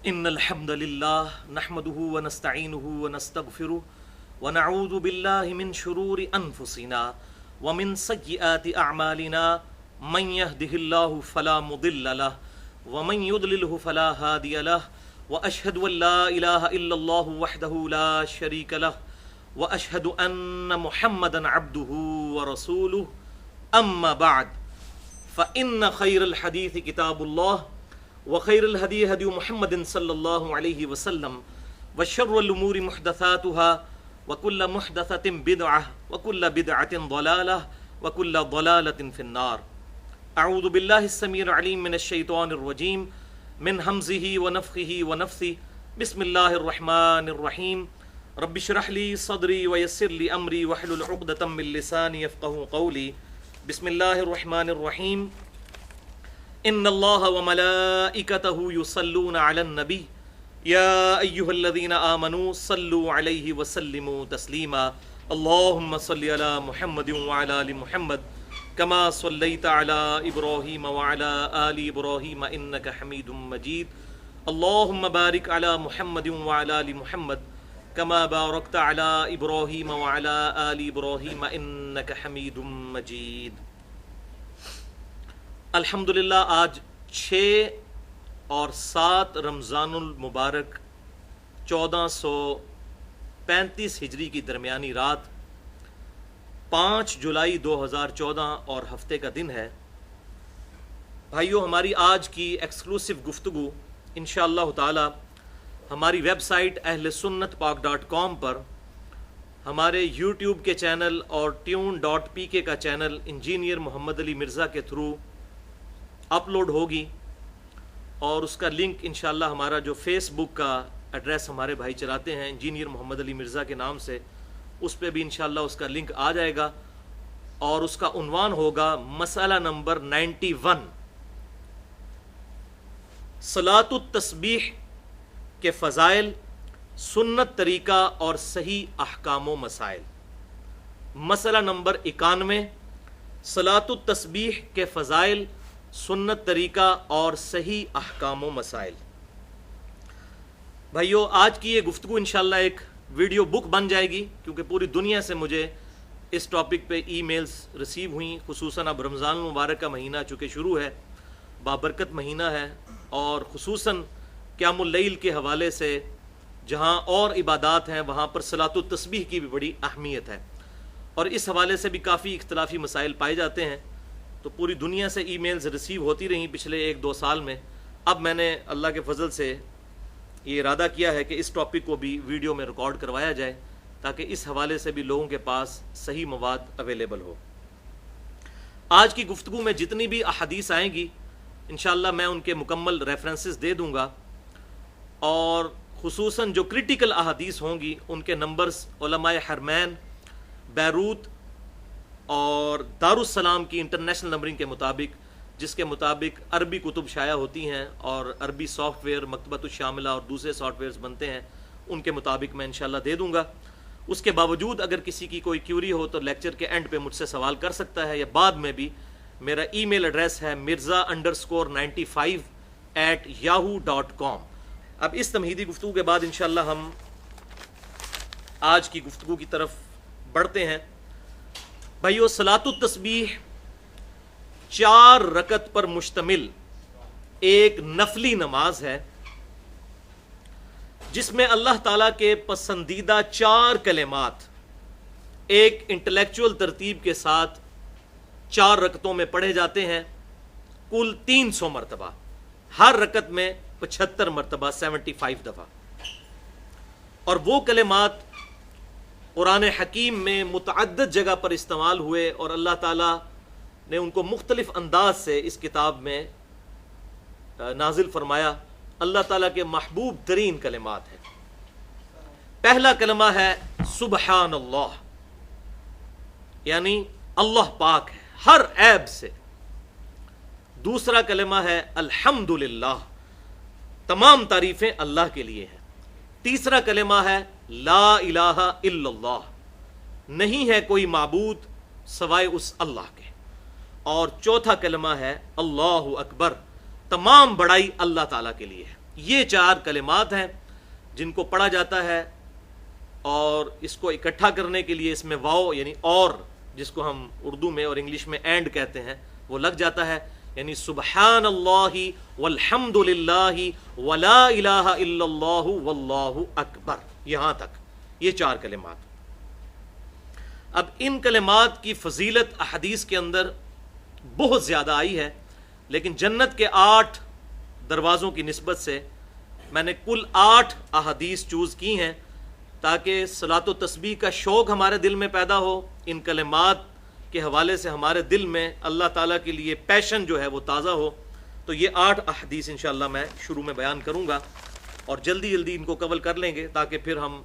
إن الحمد لله نحمده ونستعينه ونستغفره ونعوذ بالله من شرور أنفسنا ومن سيئات أعمالنا من يهده الله فلا مضل له ومن يضلله فلا هادي له وأشهد أن لا إله إلا الله وحده لا شريك له وأشهد أن محمدا عبده ورسوله أما بعد فإن خير الحديث كتاب الله وخير الهدي هدي محمد صلى الله عليه وسلم وشر الأمور محدثاتها وكل محدثة بدعة وكل بدعة ضلالة وكل ضلالة في النار. أعوذ بالله السميع العليم من الشيطان الرجيم من همزه ونفخه ونفثه. بسم الله الرحمن الرحيم. رب اشرح لي صدري ويسر لي أمري واحلل عقدة من لساني يفقهوا قولي. بسم الله الرحمن الرحيم. ان اللہ وملائکتہ یصلون علی النبی یا ایہا الذین آمنوا صلوا علیہ وسلموا تسلیما. اللہم صلی علی محمد وعلی آل محمد کما صلیت علی ابراہیم وعلی آل ابراہیم انک حمید مجید. اللہم بارک علی محمد وعلی آل محمد کما بارکت علی ابراہیم وعلی آل ابراہیم انک حمید مجید. الحمدللہ آج 6 اور 7 رمضان المبارک 1435 ہجری کی درمیانی رات 5 جولائی 2014 اور ہفتے کا دن ہے. بھائیو، ہماری آج کی ایکسکلوسیو گفتگو انشاءاللہ تعالی ہماری ویب سائٹ اہلسنتپاک.com پر، ہمارے یوٹیوب کے چینل اور tune.pk کا چینل انجینئر محمد علی مرزا کے تھرو اپلوڈ ہوگی، اور اس کا لنک انشاءاللہ ہمارا جو فیس بک کا ایڈریس ہمارے بھائی چلاتے ہیں انجینئر محمد علی مرزا کے نام سے، اس پہ بھی انشاءاللہ اس کا لنک آ جائے گا، اور اس کا عنوان ہوگا مسئلہ نمبر 91، صلاۃ التسبیح کے فضائل، سنت طریقہ اور صحیح احکام و مسائل. مسئلہ نمبر 91، صلاۃ التسبیح کے فضائل، سنت طریقہ اور صحیح احکام و مسائل. بھائیو، آج کی یہ گفتگو انشاءاللہ ایک ویڈیو بک بن جائے گی، کیونکہ پوری دنیا سے مجھے اس ٹاپک پہ ای میلز ریسیو ہوئیں، خصوصاً اب رمضان المبارک کا مہینہ چونکہ شروع ہے، بابرکت مہینہ ہے، اور خصوصاً قیام اللیل کے حوالے سے جہاں اور عبادات ہیں وہاں پر صلاۃ التسبیح کی بھی بڑی اہمیت ہے، اور اس حوالے سے بھی کافی اختلافی مسائل پائے جاتے ہیں. تو پوری دنیا سے ای میلز ریسیو ہوتی رہیں پچھلے 1-2 سال میں. اب میں نے اللہ کے فضل سے یہ ارادہ کیا ہے کہ اس ٹاپک کو بھی ویڈیو میں ریکارڈ کروایا جائے، تاکہ اس حوالے سے بھی لوگوں کے پاس صحیح مواد اویلیبل ہو. آج کی گفتگو میں جتنی بھی احادیث آئیں گی انشاءاللہ میں ان کے مکمل ریفرنسز دے دوں گا، اور خصوصاً جو کرٹیکل احادیث ہوں گی ان کے نمبرز علماء حرمین، بیروت اور دارالسلام کی انٹرنیشنل نمبرنگ کے مطابق، جس کے مطابق عربی کتب شائع ہوتی ہیں اور عربی سافٹ ویئر مکتبۃ الشاملہ اور دوسرے سافٹ ویئرز بنتے ہیں، ان کے مطابق میں انشاءاللہ دے دوں گا. اس کے باوجود اگر کسی کی کوئی کیوری ہو تو لیکچر کے اینڈ پہ مجھ سے سوال کر سکتا ہے، یا بعد میں بھی. میرا ای میل ایڈریس ہے mirza_95@yahoo.com. اب اس تمہیدی گفتگو کے بعد انشاءاللہ ہم آج کی گفتگو کی طرف بڑھتے ہیں. بھائیو، صلاۃ التسبیح 4 رکعت پر مشتمل ایک نفلی نماز ہے، جس میں اللہ تعالیٰ کے پسندیدہ 4 کلمات ایک انٹلیکچول ترتیب کے ساتھ 4 رکعتوں میں پڑھے جاتے ہیں، کل 300 مرتبہ، ہر رکعت میں 75 مرتبہ 75 دفعہ. اور وہ کلمات قرآن حکیم میں متعدد جگہ پر استعمال ہوئے، اور اللہ تعالیٰ نے ان کو مختلف انداز سے اس کتاب میں نازل فرمایا. اللہ تعالیٰ کے محبوب ترین کلمات ہیں. پہلا کلمہ ہے سبحان اللہ، یعنی اللہ پاک ہے ہر عیب سے. دوسرا کلمہ ہے الحمدللہ، تمام تعریفیں اللہ کے لیے ہیں. تیسرا کلمہ ہے لا الہ الا اللہ، نہیں ہے کوئی معبود سوائے اس اللہ کے. اور چوتھا کلمہ ہے اللہ اکبر، تمام بڑائی اللہ تعالیٰ کے لیے ہے. یہ 4 کلمات ہیں جن کو پڑھا جاتا ہے، اور اس کو اکٹھا کرنے کے لیے اس میں واو یعنی اور، جس کو ہم اردو میں اور انگلش میں اینڈ کہتے ہیں، وہ لگ جاتا ہے، یعنی سبحان اللہ والحمد للہ ولا الہ الا اللہ واللہ اکبر، یہاں تک یہ 4 کلمات۔ اب ان کلمات کی فضیلت احادیث کے اندر بہت زیادہ آئی ہے، لیکن جنت کے 8 دروازوں کی نسبت سے میں نے کل 8 احادیث چوز کی ہیں تاکہ صلاۃ و تسبیح کا شوق ہمارے دل میں پیدا ہو، ان کلمات کے حوالے سے ہمارے دل میں اللہ تعالیٰ کے لیے پیشن جو ہے وہ تازہ ہو۔ تو یہ 8 احادیث انشاءاللہ میں شروع میں بیان کروں گا، اور جلدی جلدی ان کو کور کر لیں گے تاکہ پھر ہم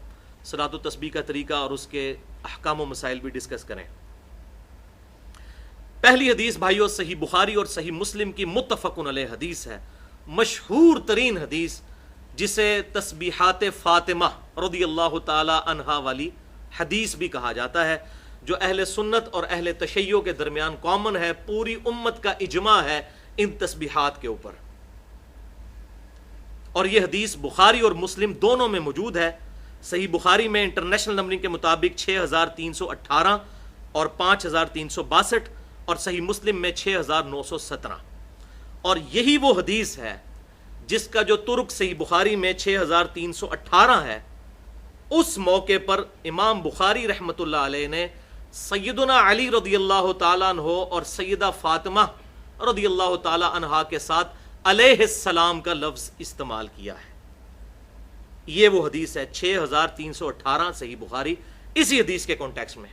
صلاۃ و تسبیح کا طریقہ اور اس کے احکام و مسائل بھی ڈسکس کریں۔ پہلی حدیث بھائیو صحیح بخاری اور صحیح مسلم کی متفق علیہ حدیث ہے، مشہور ترین حدیث، جسے تسبیحات فاطمہ رضی اللہ تعالی عنہا والی حدیث بھی کہا جاتا ہے، جو اہل سنت اور اہل تشیع کے درمیان کامن ہے، پوری امت کا اجماع ہے ان تسبیحات کے اوپر۔ اور یہ حدیث بخاری اور مسلم دونوں میں موجود ہے۔ صحیح بخاری میں انٹرنیشنل نمبرنگ کے مطابق 6318 اور 5362، اور صحیح مسلم میں 6917، اور یہی وہ حدیث ہے جس کا جو ترک صحیح بخاری میں 6318 ہے، اس موقع پر امام بخاری رحمۃ اللہ علیہ نے سیدنا علی رضی اللہ تعالیٰ عنہ اور سیدہ فاطمہ رضی اللہ تعالیٰ عنہا کے ساتھ علیہ السلام کا لفظ استعمال کیا ہے۔ یہ وہ حدیث ہے 6318 صحیح بخاری، اسی حدیث کے کانٹیکسٹ میں۔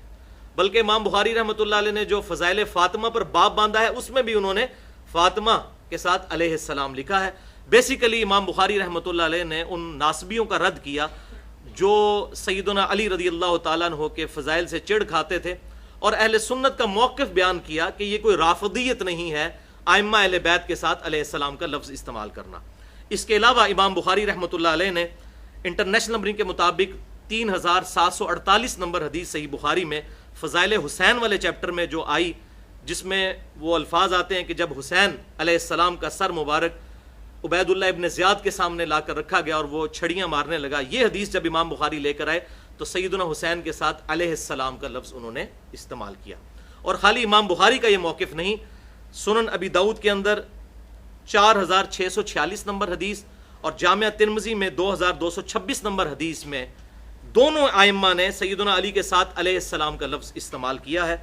بلکہ امام بخاری رحمۃ اللہ علیہ نے جو فضائل فاطمہ پر باب باندھا ہے، اس میں بھی انہوں نے فاطمہ کے ساتھ علیہ السلام لکھا ہے۔ بیسیکلی امام بخاری رحمۃ اللہ علیہ نے ان ناسبیوں کا رد کیا جو سیدنا علی رضی اللہ تعالیٰ عنہ کے فضائل سے چڑ کھاتے تھے، اور اہل سنت کا موقف بیان کیا کہ یہ کوئی رافضیت نہیں ہے ائمہ اہل بیت کے ساتھ علیہ السلام کا لفظ استعمال کرنا۔ اس کے علاوہ امام بخاری رحمۃ اللہ علیہ نے انٹرنیشنل نمبرنگ کے مطابق 3748 نمبر حدیث صحیح بخاری میں فضائل حسین والے چیپٹر میں جو آئی، جس میں وہ الفاظ آتے ہیں کہ جب حسین علیہ السلام کا سر مبارک عبید اللہ ابن زیاد کے سامنے لا کر رکھا گیا اور وہ چھڑیاں مارنے لگا، یہ حدیث جب امام بخاری لے کر آئے تو سیدنا حسین کے ساتھ علیہ السلام کا لفظ انہوں نے استعمال کیا۔ اور خالی امام بخاری کا یہ موقف نہیں، سنن ابی داؤد کے اندر 4646 نمبر حدیث اور جامعہ ترمذی میں 2226 نمبر حدیث میں دونوں ائمہ نے سیدنا علی کے ساتھ علیہ السلام کا لفظ استعمال کیا ہے۔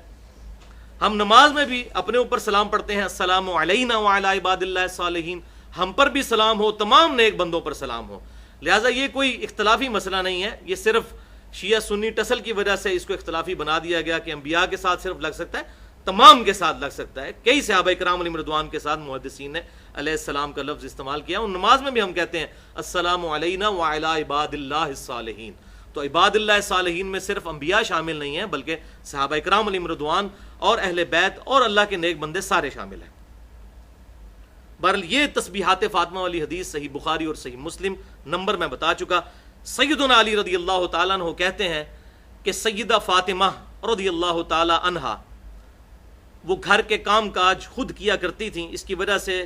ہم نماز میں بھی اپنے اوپر سلام پڑھتے ہیں، السلام علینا وعلی عباد اللہ الصالحین، ہم پر بھی سلام ہو، تمام نیک بندوں پر سلام ہو۔ لہٰذا یہ کوئی اختلافی مسئلہ نہیں ہے، یہ صرف شیعہ سنی ٹسل کی وجہ سے اس کو اختلافی بنا دیا گیا کہ انبیاء کے ساتھ صرف لگ سکتا ہے، تمام کے ساتھ لگ سکتا ہے۔ کئی صحابہ کرام علیہم رضوان کے ساتھ محدثین نے علیہ السلام کا لفظ استعمال کیا، اور نماز میں بھی ہم کہتے ہیں السلام علینا وعلی عباد اللہ الصالحین۔ تو عباد اللہ صالحین میں صرف انبیاء شامل نہیں ہیں، بلکہ صحابہ کرام علیہم رضوان اور اہل بیت اور اللہ کے نیک بندے سارے شامل ہیں۔ بہرحال یہ تسبیحات فاطمہ والی حدیث صحیح بخاری اور صحیح مسلم، نمبر میں بتا چکا۔ سیدنا علی رضی اللہ تعالیٰ عنہ کہتے ہیں کہ سیدہ فاطمہ رضی اللہ تعالیٰ عنہا وہ گھر کے کام کاج خود کیا کرتی تھیں، اس کی وجہ سے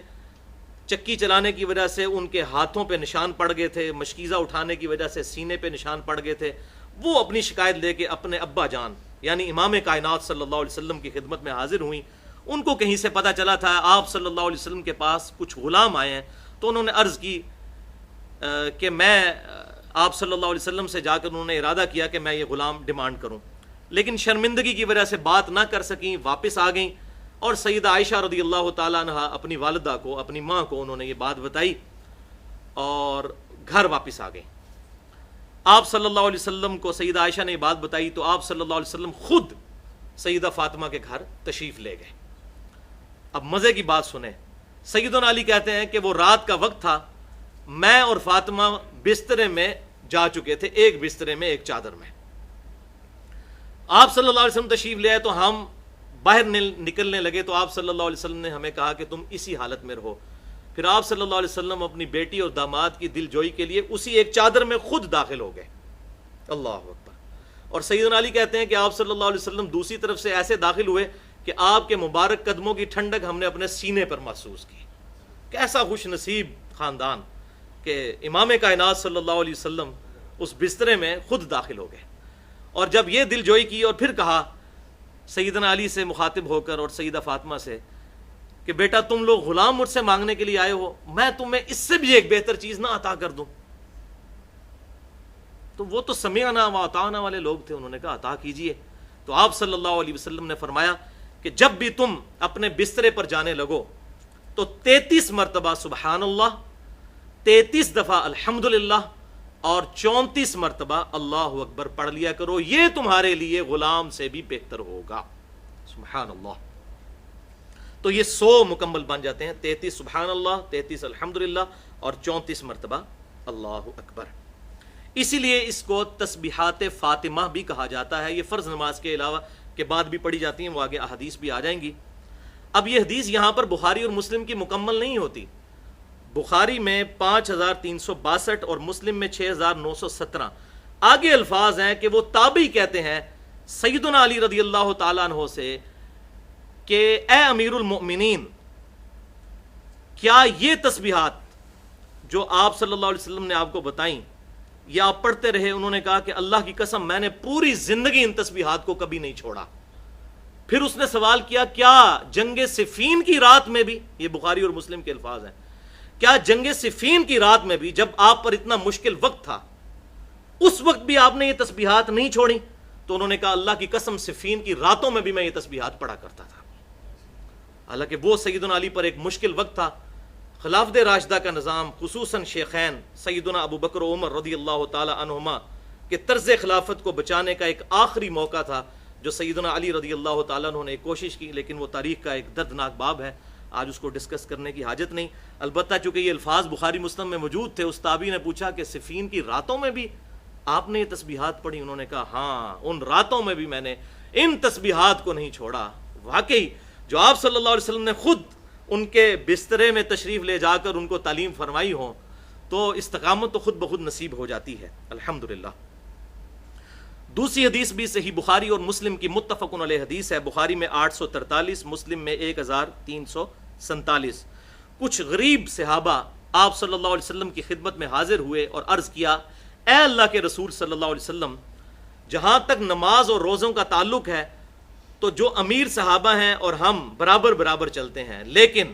چکی چلانے کی وجہ سے ان کے ہاتھوں پہ نشان پڑ گئے تھے، مشکیزہ اٹھانے کی وجہ سے سینے پہ نشان پڑ گئے تھے۔ وہ اپنی شکایت لے کے اپنے ابا جان یعنی امام کائنات صلی اللہ علیہ وسلم کی خدمت میں حاضر ہوئیں۔ ان کو کہیں سے پتہ چلا تھا آپ صلی اللہ علیہ وسلم کے پاس کچھ غلام آئے ہیں، تو انہوں نے عرض کی کہ میں آپ صلی اللہ علیہ وسلم سے جا کر انہوں نے ارادہ کیا کہ میں یہ غلام ڈیمانڈ کروں، لیکن شرمندگی کی وجہ سے بات نہ کر سکیں، واپس آ گئیں، اور سیدہ عائشہ رضی اللہ تعالیٰ عنہ اپنی والدہ کو، اپنی ماں کو انہوں نے یہ بات بتائی اور گھر واپس آ گئیں۔ آپ صلی اللہ علیہ وسلم کو سیدہ عائشہ نے یہ بات بتائی تو آپ صلی اللہ علیہ وسلم خود سیدہ فاطمہ کے گھر تشریف لے گئے۔ اب مزے کی بات سنیں، سیدنا علی کہتے ہیں کہ وہ رات کا وقت تھا، میں اور فاطمہ بسترے میں جا چکے تھے، ایک بسترے میں ایک چادر میں۔ آپ صلی اللہ علیہ وسلم تشریف لے آئے تو ہم باہر نکلنے لگے تو آپ صلی اللہ علیہ وسلم نے ہمیں کہا کہ تم اسی حالت میں رہو۔ پھر آپ صلی اللہ علیہ وسلم اپنی بیٹی اور داماد کی دل جوئی کے لیے اسی ایک چادر میں خود داخل ہو گئے۔ اللہ اکبر۔ اور سیدنا علی کہتے ہیں کہ آپ صلی اللہ علیہ وسلم دوسری طرف سے ایسے داخل ہوئے کہ آپ کے مبارک قدموں کی ٹھنڈک ہم نے اپنے سینے پر محسوس کی۔ کیسا خوش نصیب خاندان کہ امام کائنات صلی اللہ علیہ وسلم اس بسترے میں خود داخل ہو گئے، اور جب یہ دل جوئی کی اور پھر کہا سیدنا علی سے مخاطب ہو کر اور سیدہ فاطمہ سے کہ بیٹا تم لوگ غلام مجھ سے مانگنے کے لیے آئے ہو، میں تمہیں اس سے بھی ایک بہتر چیز نہ عطا کر دوں؟ تو وہ تو سمعنا و اطعنا والے لوگ تھے، انہوں نے کہا عطا کیجئے۔ تو آپ صلی اللہ علیہ وسلم نے فرمایا کہ جب بھی تم اپنے بسترے پر جانے لگو تو 33 مرتبہ سبحان اللہ، 33 دفعہ الحمدللہ اور 34 مرتبہ اللہ اکبر پڑھ لیا کرو، یہ تمہارے لیے غلام سے بھی بہتر ہوگا۔ سبحان اللہ۔ تو یہ 100 مکمل بن جاتے ہیں، 33 سبحان اللہ، 33 الحمدللہ اور 34 مرتبہ اللہ اکبر۔ اسی لیے اس کو تسبیحات فاطمہ بھی کہا جاتا ہے، یہ فرض نماز کے علاوہ کے بعد بھی پڑھی جاتی ہیں، وہ آگے احادیث بھی آ جائیں گی۔ اب یہ حدیث یہاں پر بخاری اور مسلم کی مکمل نہیں ہوتی، بخاری میں 5362 اور مسلم میں 6917 آگے الفاظ ہیں کہ وہ تابعی کہتے ہیں سیدنا علی رضی اللہ تعالیٰ عنہ سے کہ اے امیر المؤمنین، کیا یہ تسبیحات جو آپ صلی اللہ علیہ وسلم نے آپ کو بتائیں یہ آپ پڑھتے رہے؟ انہوں نے کہا کہ اللہ کی قسم میں نے پوری زندگی ان تسبیحات کو کبھی نہیں چھوڑا۔ پھر اس نے سوال کیا کیا جنگ صفین کی رات میں بھی، یہ بخاری اور مسلم کے الفاظ ہیں، کیا جنگ صفین کی رات میں بھی جب آپ پر اتنا مشکل وقت تھا اس وقت بھی آپ نے یہ تسبیحات نہیں چھوڑی؟ تو انہوں نے کہا اللہ کی قسم صفین کی راتوں میں بھی میں یہ تسبیحات پڑھا کرتا تھا۔ حالانکہ وہ سیدنا علی پر ایک مشکل وقت تھا، خلافت راشدہ کا نظام، خصوصاً شیخین سیدنا ابو بکر و عمر رضی اللہ تعالی عنہما کے طرز خلافت کو بچانے کا ایک آخری موقع تھا جو سیدنا علی رضی اللہ تعالیٰ عنہ نے کوشش کی، لیکن وہ تاریخ کا ایک دردناک باب ہے، آج اس کو ڈسکس کرنے کی حاجت نہیں۔ البتہ چونکہ یہ الفاظ بخاری مسلم میں موجود تھے، اس تابعی نے پوچھا کہ صفین کی راتوں میں بھی آپ نے یہ تسبیحات پڑھی؟ انہوں نے کہا ہاں، ان راتوں میں بھی میں نے ان تسبیحات کو نہیں چھوڑا۔ واقعی جو آپ صلی اللہ علیہ وسلم نے خود ان کے بسترے میں تشریف لے جا کر ان کو تعلیم فرمائی ہو تو استقامت تو خود بخود نصیب ہو جاتی ہے الحمدللہ۔ دوسری حدیث بھی صحیح بخاری اور مسلم کی متفق علیہ حدیث ہے، بخاری میں 843، مسلم میں 1347۔ کچھ غریب صحابہ آپ صلی اللہ علیہ وسلم کی خدمت میں حاضر ہوئے اور عرض کیا اے اللہ کے رسول صلی اللہ علیہ وسلم، جہاں تک نماز اور روزوں کا تعلق ہے تو جو امیر صحابہ ہیں اور ہم برابر برابر چلتے ہیں، لیکن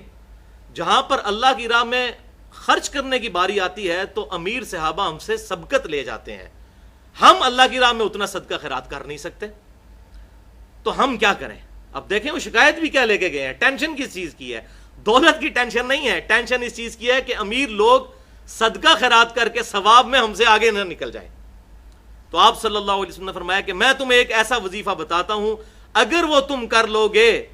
جہاں پر اللہ کی راہ میں خرچ کرنے کی باری آتی ہے تو امیر صحابہ ہم سے سبقت لے جاتے ہیں، ہم اللہ کی راہ میں اتنا صدقہ خیرات کر نہیں سکتے، تو ہم کیا کریں؟ اب دیکھیں وہ شکایت بھی کیا لے کے گئے ہیں، ٹینشن کس چیز کی ہے؟ دولت کی ٹینشن نہیں ہے، ٹینشن اس چیز کی ہے کہ امیر لوگ صدقہ خیرات کر کے ثواب میں ہم سے آگے نہ نکل جائیں۔ تو آپ صلی اللہ علیہ وسلم نے فرمایا کہ میں تمہیں ایک ایسا وظیفہ بتاتا ہوں، اگر وہ تم کر لو گے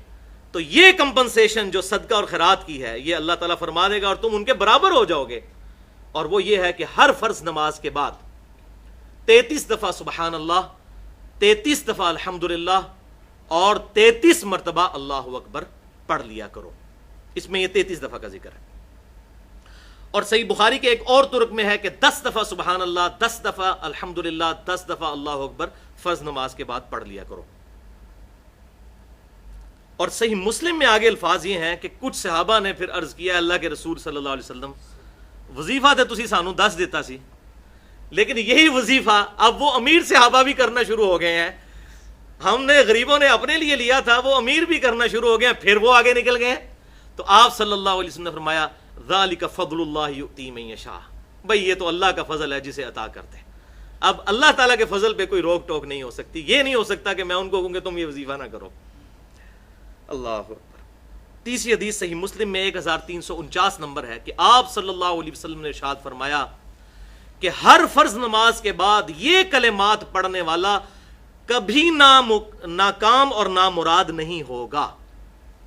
تو یہ کمپنسیشن جو صدقہ اور خیرات کی ہے یہ اللہ تعالیٰ فرما دے گا اور تم ان کے برابر ہو جاؤ گے، اور وہ یہ ہے کہ ہر فرض نماز کے بعد 33 دفعہ سبحان اللہ، 33 دفعہ الحمدللہ اور 33 مرتبہ اللہ اکبر پڑھ لیا کرو۔ اس میں یہ 33 دفعہ کا ذکر ہے، اور صحیح بخاری کے ایک اور ترک میں ہے کہ 10 دفعہ سبحان اللہ، 10 دفعہ الحمدللہ، 10 دفعہ اللہ اکبر فرض نماز کے بعد پڑھ لیا کرو۔ اور صحیح مسلم میں آگے الفاظ یہ ہیں کہ کچھ صحابہ نے پھر عرض کیا اللہ کے رسول صلی اللہ علیہ وسلم، وظیفہ تو تسی سانو 10 دیتا سی، لیکن یہی وظیفہ اب وہ امیر صحابہ بھی کرنا شروع ہو گئے ہیں، ہم نے غریبوں نے اپنے لیے لیا تھا، وہ امیر بھی کرنا شروع ہو گئے ہیں، پھر وہ آگے نکل گئے ہیں۔ تو آپ صلی اللہ علیہ وسلم نے فرمایا ذالک فضل اللہ یؤتی من یشاء، بھئی یہ تو اللہ کا فضل ہے جسے عطا کرتے ہیں۔ اب اللہ تعالیٰ کے فضل پہ کوئی روک ٹوک نہیں ہو سکتی، یہ نہیں ہو سکتا کہ میں ان کو کہوں کہ تم یہ وظیفہ نہ کرو۔ اللہ اکبر۔ تیسری حدیث صحیح مسلم میں 1349 نمبر ہے کہ آپ صلی اللہ علیہ وسلم نے ارشاد فرمایا کہ ہر فرض نماز کے بعد یہ کلمات پڑھنے والا کبھی ناکام اور نامراد نہیں ہوگا۔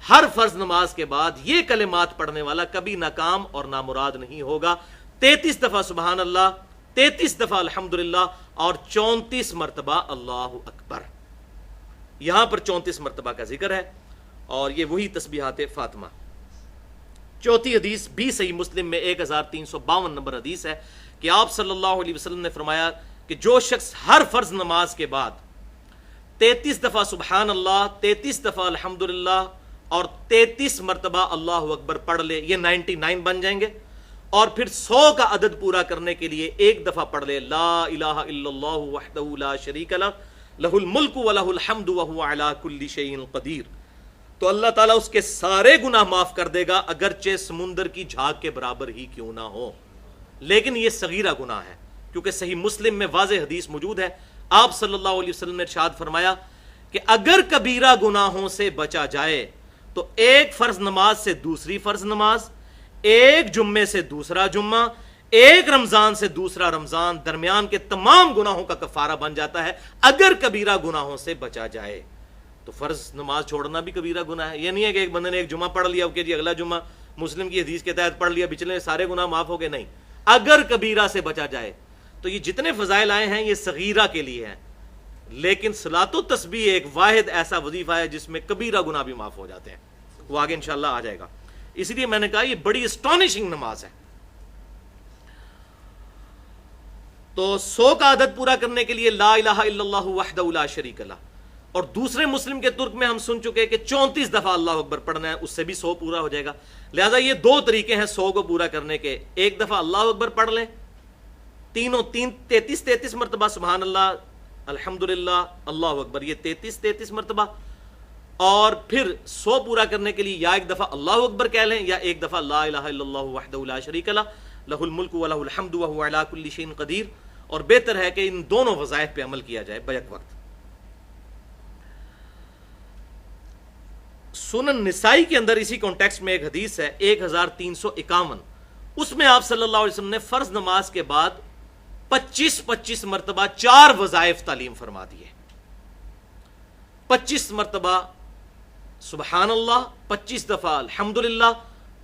ہر فرض نماز کے بعد یہ کلمات پڑھنے والا کبھی ناکام اور نامراد نہیں ہوگا۔ 33 دفعہ سبحان اللہ، 33 دفعہ الحمدللہ اور 34 مرتبہ اللہ اکبر۔ یہاں پر 34 مرتبہ کا ذکر ہے، اور یہ وہی تسبیحات فاطمہ۔ چوتھی حدیث بھی صحیح مسلم میں 1352 نمبر حدیث ہے کہ آپ صلی اللہ علیہ وسلم نے فرمایا کہ جو شخص ہر فرض نماز کے بعد 33 دفعہ سبحان اللہ، 33 دفعہ الحمدللہ اور 33 مرتبہ اللہ اکبر پڑھ لے، یہ 99 بن جائیں گے، اور پھر 100 کا عدد پورا کرنے کے لیے ایک دفعہ پڑھ لے لا الہ الا اللہ وحدہ لا شریک لہ لہ الملک ولہ الحمد وہو علی کل شیء قدیر، تو اللہ تعالیٰ اس کے سارے گناہ معاف کر دے گا، اگرچہ سمندر کی جھاگ کے برابر ہی کیوں نہ ہو۔ لیکن یہ صغیرہ گناہ ہے، کیونکہ صحیح مسلم میں واضح حدیث موجود ہے، آپ صلی اللہ علیہ وسلم نے ارشاد فرمایا کہ اگر کبیرہ گناہوں سے بچا جائے تو ایک فرض نماز سے دوسری فرض نماز، ایک جمعے سے دوسرا جمعہ، ایک رمضان سے دوسرا رمضان، درمیان کے تمام گناہوں کا کفارہ بن جاتا ہے اگر کبیرہ گناہوں سے بچا جائے۔ تو فرض نماز چھوڑنا بھی کبیرہ گناہ ہے۔ یہ نہیں ہے کہ ایک بندے نے ایک جمعہ پڑھ لیا کہ جی اگلا جمعہ مسلم کی حدیث کے تحت پڑھ لیا پچھلے سارے گناہ معاف ہو گئے، نہیں، اگر کبیرہ سے بچا جائے۔ تو یہ جتنے فضائل آئے ہیں یہ صغیرہ کے لیے ہیں، لیکن صلاۃ و تسبیح ایک واحد ایسا وظیفہ ہے جس میں کبیرہ گناہ بھی معاف ہو جاتے ہیں، وہ آگے انشاءاللہ آ جائے گا۔ اس لیے میں نے کہا یہ بڑی اسٹانشنگ نماز ہے۔ تو 100 کا عدد پورا کرنے کے لیے لا الہ الا اللہ وحدہ لا شریک لہ، اور دوسرے مسلم کے ترک میں ہم سن چکے کہ 34 دفعہ اللہ اکبر پڑھنا ہے، اس سے بھی 100 پورا ہو جائے گا۔ لہٰذا یہ دو طریقے ہیں 100 کو پورا کرنے کے، ایک دفعہ اللہ اکبر پڑھ لیں، 33 مرتبہ سبحان اللہ الحمدللہ اللہ اکبر، یہ 33 مرتبہ، اور پھر 100 پورا کرنے کے لیے یا ایک دفعہ اللہ اکبر کہہ لیں یا ایک دفعہ لا الہ الا اللہ وحدہ لا شریک لہ لہ الملک ولہ الحمد وہو علی کل شیء قدیر، اور بہتر ہے کہ ان دونوں وظائف پہ عمل کیا جائے بیک وقت۔ سنن نسائی کے اندر اسی کانٹیکسٹ میں ایک حدیث ہے 1351، اس میں آپ صلی اللہ علیہ وسلم نے فرض نماز کے بعد 25 مرتبہ 4 وظائف تعلیم فرما دیے، 25 مرتبہ سبحان اللہ، 25 دفعہ الحمدللہ،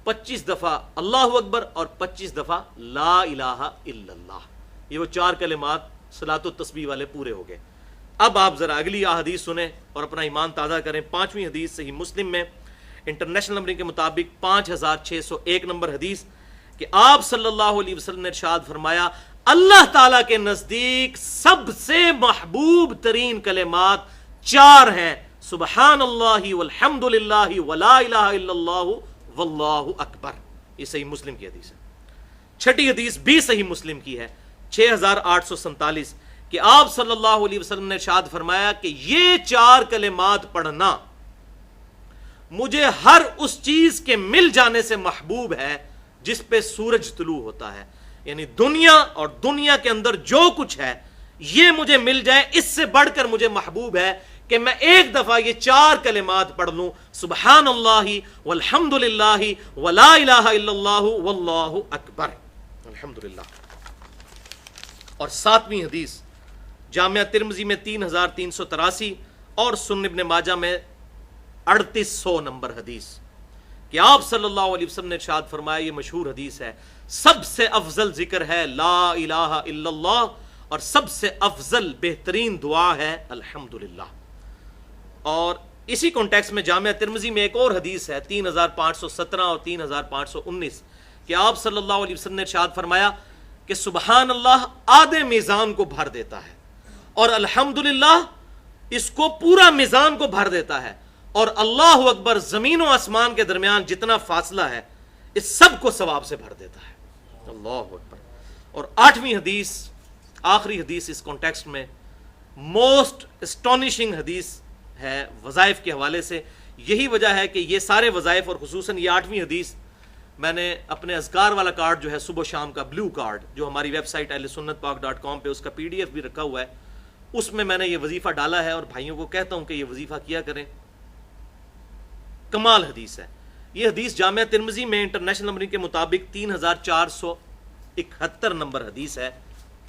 25 دفعہ اللہ اکبر، اور 25 دفعہ لا الہ الا اللہ۔ یہ وہ 4 کلمات صلاۃ و تسبیح والے پورے ہو گئے۔ اب آپ ذرا اگلی حدیث سنیں اور اپنا ایمان تازہ کریں۔ 5ویں حدیث صحیح مسلم میں انٹرنیشنل نمبرنگ کے مطابق 5601 نمبر حدیث کہ آپ صلی اللہ علیہ وسلم نے ارشاد فرمایا اللہ تعالیٰ کے نزدیک سب سے محبوب ترین کلمات 4 ہیں، سبحان اللہ والحمد للہ ولا الہ الا اللہ واللہ اکبر۔ یہ صحیح مسلم کی حدیث ہے۔ 6ٹھی حدیث بھی صحیح مسلم کی ہے 6847 کہ آپ صلی اللہ علیہ وسلم نے ارشاد فرمایا کہ یہ 4 کلمات پڑھنا مجھے ہر اس چیز کے مل جانے سے محبوب ہے جس پہ سورج طلوع ہوتا ہے، یعنی دنیا اور دنیا کے اندر جو کچھ ہے یہ مجھے مل جائے، اس سے بڑھ کر مجھے محبوب ہے کہ میں ایک دفعہ یہ 4 کلمات پڑھ لوں، سبحان اللہ والحمد للہ ولا الہ الا اللہ واللہ اکبر، الحمدللہ۔ اور 7ویں حدیث جامعہ ترمذی میں 3383 اور سنن ابن ماجہ میں 3800 نمبر حدیث کہ آپ صلی اللہ علیہ وسلم نے ارشاد فرمایا، یہ مشہور حدیث ہے، سب سے افضل ذکر ہے لا الہ الا اللہ، اور سب سے افضل بہترین دعا ہے الحمدللہ۔ اور اسی کانٹیکس میں جامعہ ترمذی میں ایک اور حدیث ہے 3517 اور 3519 کہ آپ صلی اللہ علیہ وسلم نے ارشاد فرمایا کہ سبحان اللہ آدھے میزان کو بھر دیتا ہے، اور الحمدللہ اس کو پورا میزان کو بھر دیتا ہے، اور اللہ اکبر زمین و آسمان کے درمیان جتنا فاصلہ ہے اس سب کو ثواب سے بھر دیتا ہے، اللہ اکبر۔ اور 8ویں حدیث آخری حدیث اس کانٹیکسٹ میں موسٹ اسٹانشنگ حدیث ہے وظائف کے حوالے سے۔ یہی وجہ ہے کہ یہ سارے وظائف اور خصوصاً یہ 8ویں حدیث میں نے اپنے اذکار والا کارڈ جو ہے صبح و شام کا بلو کارڈ جو ہماری ویب سائٹ اہلسنتپاک.com پہ اس کا PDF بھی رکھا ہوا ہے، اس میں نے یہ وظیفہ ڈالا ہے اور بھائیوں کو کہتا ہوں کہ یہ وظیفہ کیا کریں، کمال حدیث ہے۔ یہ حدیث جامعہ ترمذی میں انٹرنیشنل نمبرنگ کے مطابق 3471 نمبر حدیث ہے،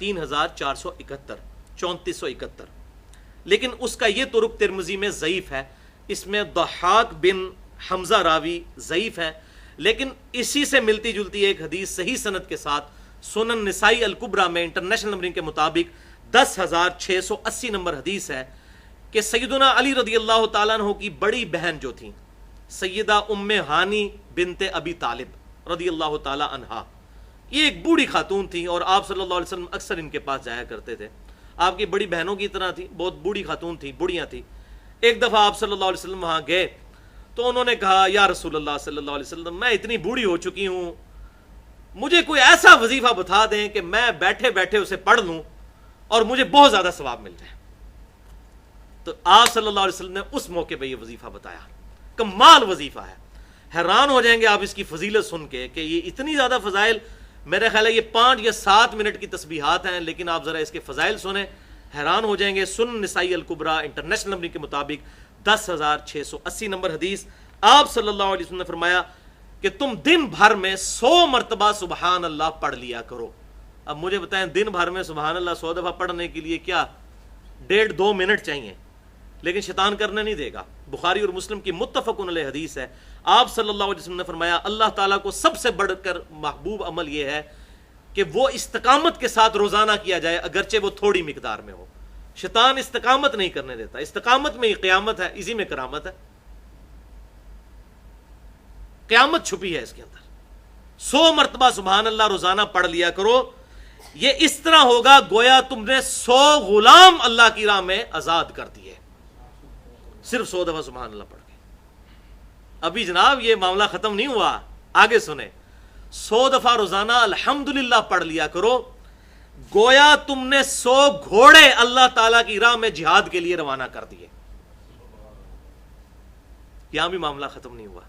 3471 3471، لیکن اس کا یہ طرق ترمذی میں ضعیف ہے، اس میں ضحاک بن حمزہ راوی ضعیف ہے، لیکن اسی سے ملتی جلتی ایک حدیث صحیح سند کے ساتھ سنن نسائی الکبریٰ میں انٹرنیشنل نمبرنگ کے مطابق 10680 نمبر حدیث ہے کہ سیدنا علی رضی اللہ تعالیٰ عنہ کی بڑی بہن جو تھیں سیدہ ام ہانی بنت ابی طالب رضی اللہ تعالیٰ عنہا، یہ ایک بوڑھی خاتون تھی اور آپ صلی اللہ علیہ وسلم اکثر ان کے پاس جایا کرتے تھے، آپ کی بڑی بہنوں کی طرح تھی، بہت بوڑھی خاتون تھی، بوڑھیاں تھی۔ ایک دفعہ آپ صلی اللہ علیہ وسلم وہاں گئے تو انہوں نے کہا یا رسول اللہ صلی اللہ علیہ وسلم میں اتنی بوڑھی ہو چکی ہوں، مجھے کوئی ایسا وظیفہ بتا دیں کہ میں بیٹھے بیٹھے اسے پڑھ لوں اور مجھے بہت زیادہ ثواب مل جائے. تو آپ صلی اللہ علیہ وسلم نے اس موقع پہ یہ وظیفہ بتایا. کمال وظیفہ ہے, حیران ہو جائیں گے آپ اس کی فضیلت سن کے کہ یہ اتنی زیادہ فضائل. میرا خیال ہے یہ 5 یا 7 منٹ کی تسبیحات ہیں, لیکن آپ ذرا اس کے فضائل سنیں, حیران ہو جائیں گے. سنن نسائی الکبریٰ انٹرنیشنل نمبر کے مطابق 10,680 نمبر حدیث, آپ صلی اللہ علیہ وسلم نے فرمایا کہ تم دن بھر میں 100 مرتبہ سبحان اللہ پڑھ لیا کرو. اب مجھے بتائیں دن بھر میں سبحان اللہ 100 دفعہ پڑھنے کے لیے کیا 1.5-2 منٹ چاہیے, لیکن شیطان کرنے نہیں دے گا. بخاری اور مسلم کی متفق علیہ حدیث ہے, آپ صلی اللہ علیہ وسلم نے فرمایا اللہ تعالیٰ کو سب سے بڑھ کر محبوب عمل یہ ہے کہ وہ استقامت کے ساتھ روزانہ کیا جائے, اگرچہ وہ تھوڑی مقدار میں ہو. شیطان استقامت نہیں کرنے دیتا, استقامت میں ہی قیامت ہے, اسی میں کرامت ہے. قیامت چھپی ہے اس کے اندر. 100 مرتبہ سبحان اللہ روزانہ پڑھ لیا کرو. یہ اس طرح ہوگا گویا تم نے 100 غلام اللہ کی راہ میں آزاد کر دیے, صرف 100 دفعہ سبحان اللہ پڑھ کے. ابھی جناب یہ معاملہ ختم نہیں ہوا, آگے سنیں. 100 دفعہ روزانہ الحمدللہ پڑھ لیا کرو, گویا تم نے 100 گھوڑے اللہ تعالیٰ کی راہ میں جہاد کے لیے روانہ کر دیے. یہاں بھی معاملہ ختم نہیں ہوا.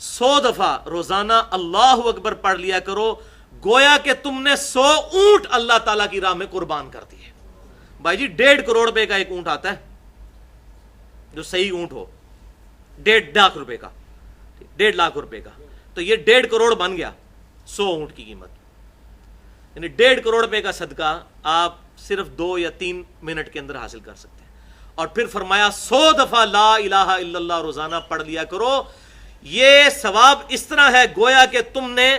100 دفعہ روزانہ اللہ اکبر پڑھ لیا کرو, گویا کہ تم نے 100 اونٹ اللہ تعالیٰ کی راہ میں قربان کر دیے. بھائی جی 1.5 کروڑ روپے کا ایک اونٹ آتا ہے, جو صحیح اونٹ ہو, 1.5 لاکھ روپے کا, 1.5 لاکھ روپے کا, تو یہ 1.5 کروڑ بن گیا 100 اونٹ کی قیمت. یعنی 1.5 کروڑ روپے کا صدقہ آپ صرف 2 یا 3 منٹ کے اندر حاصل کر سکتے ہیں. اور پھر فرمایا 100 دفعہ لا الہ الا اللہ روزانہ پڑھ لیا کرو. یہ ثواب اس طرح ہے گویا کہ تم نے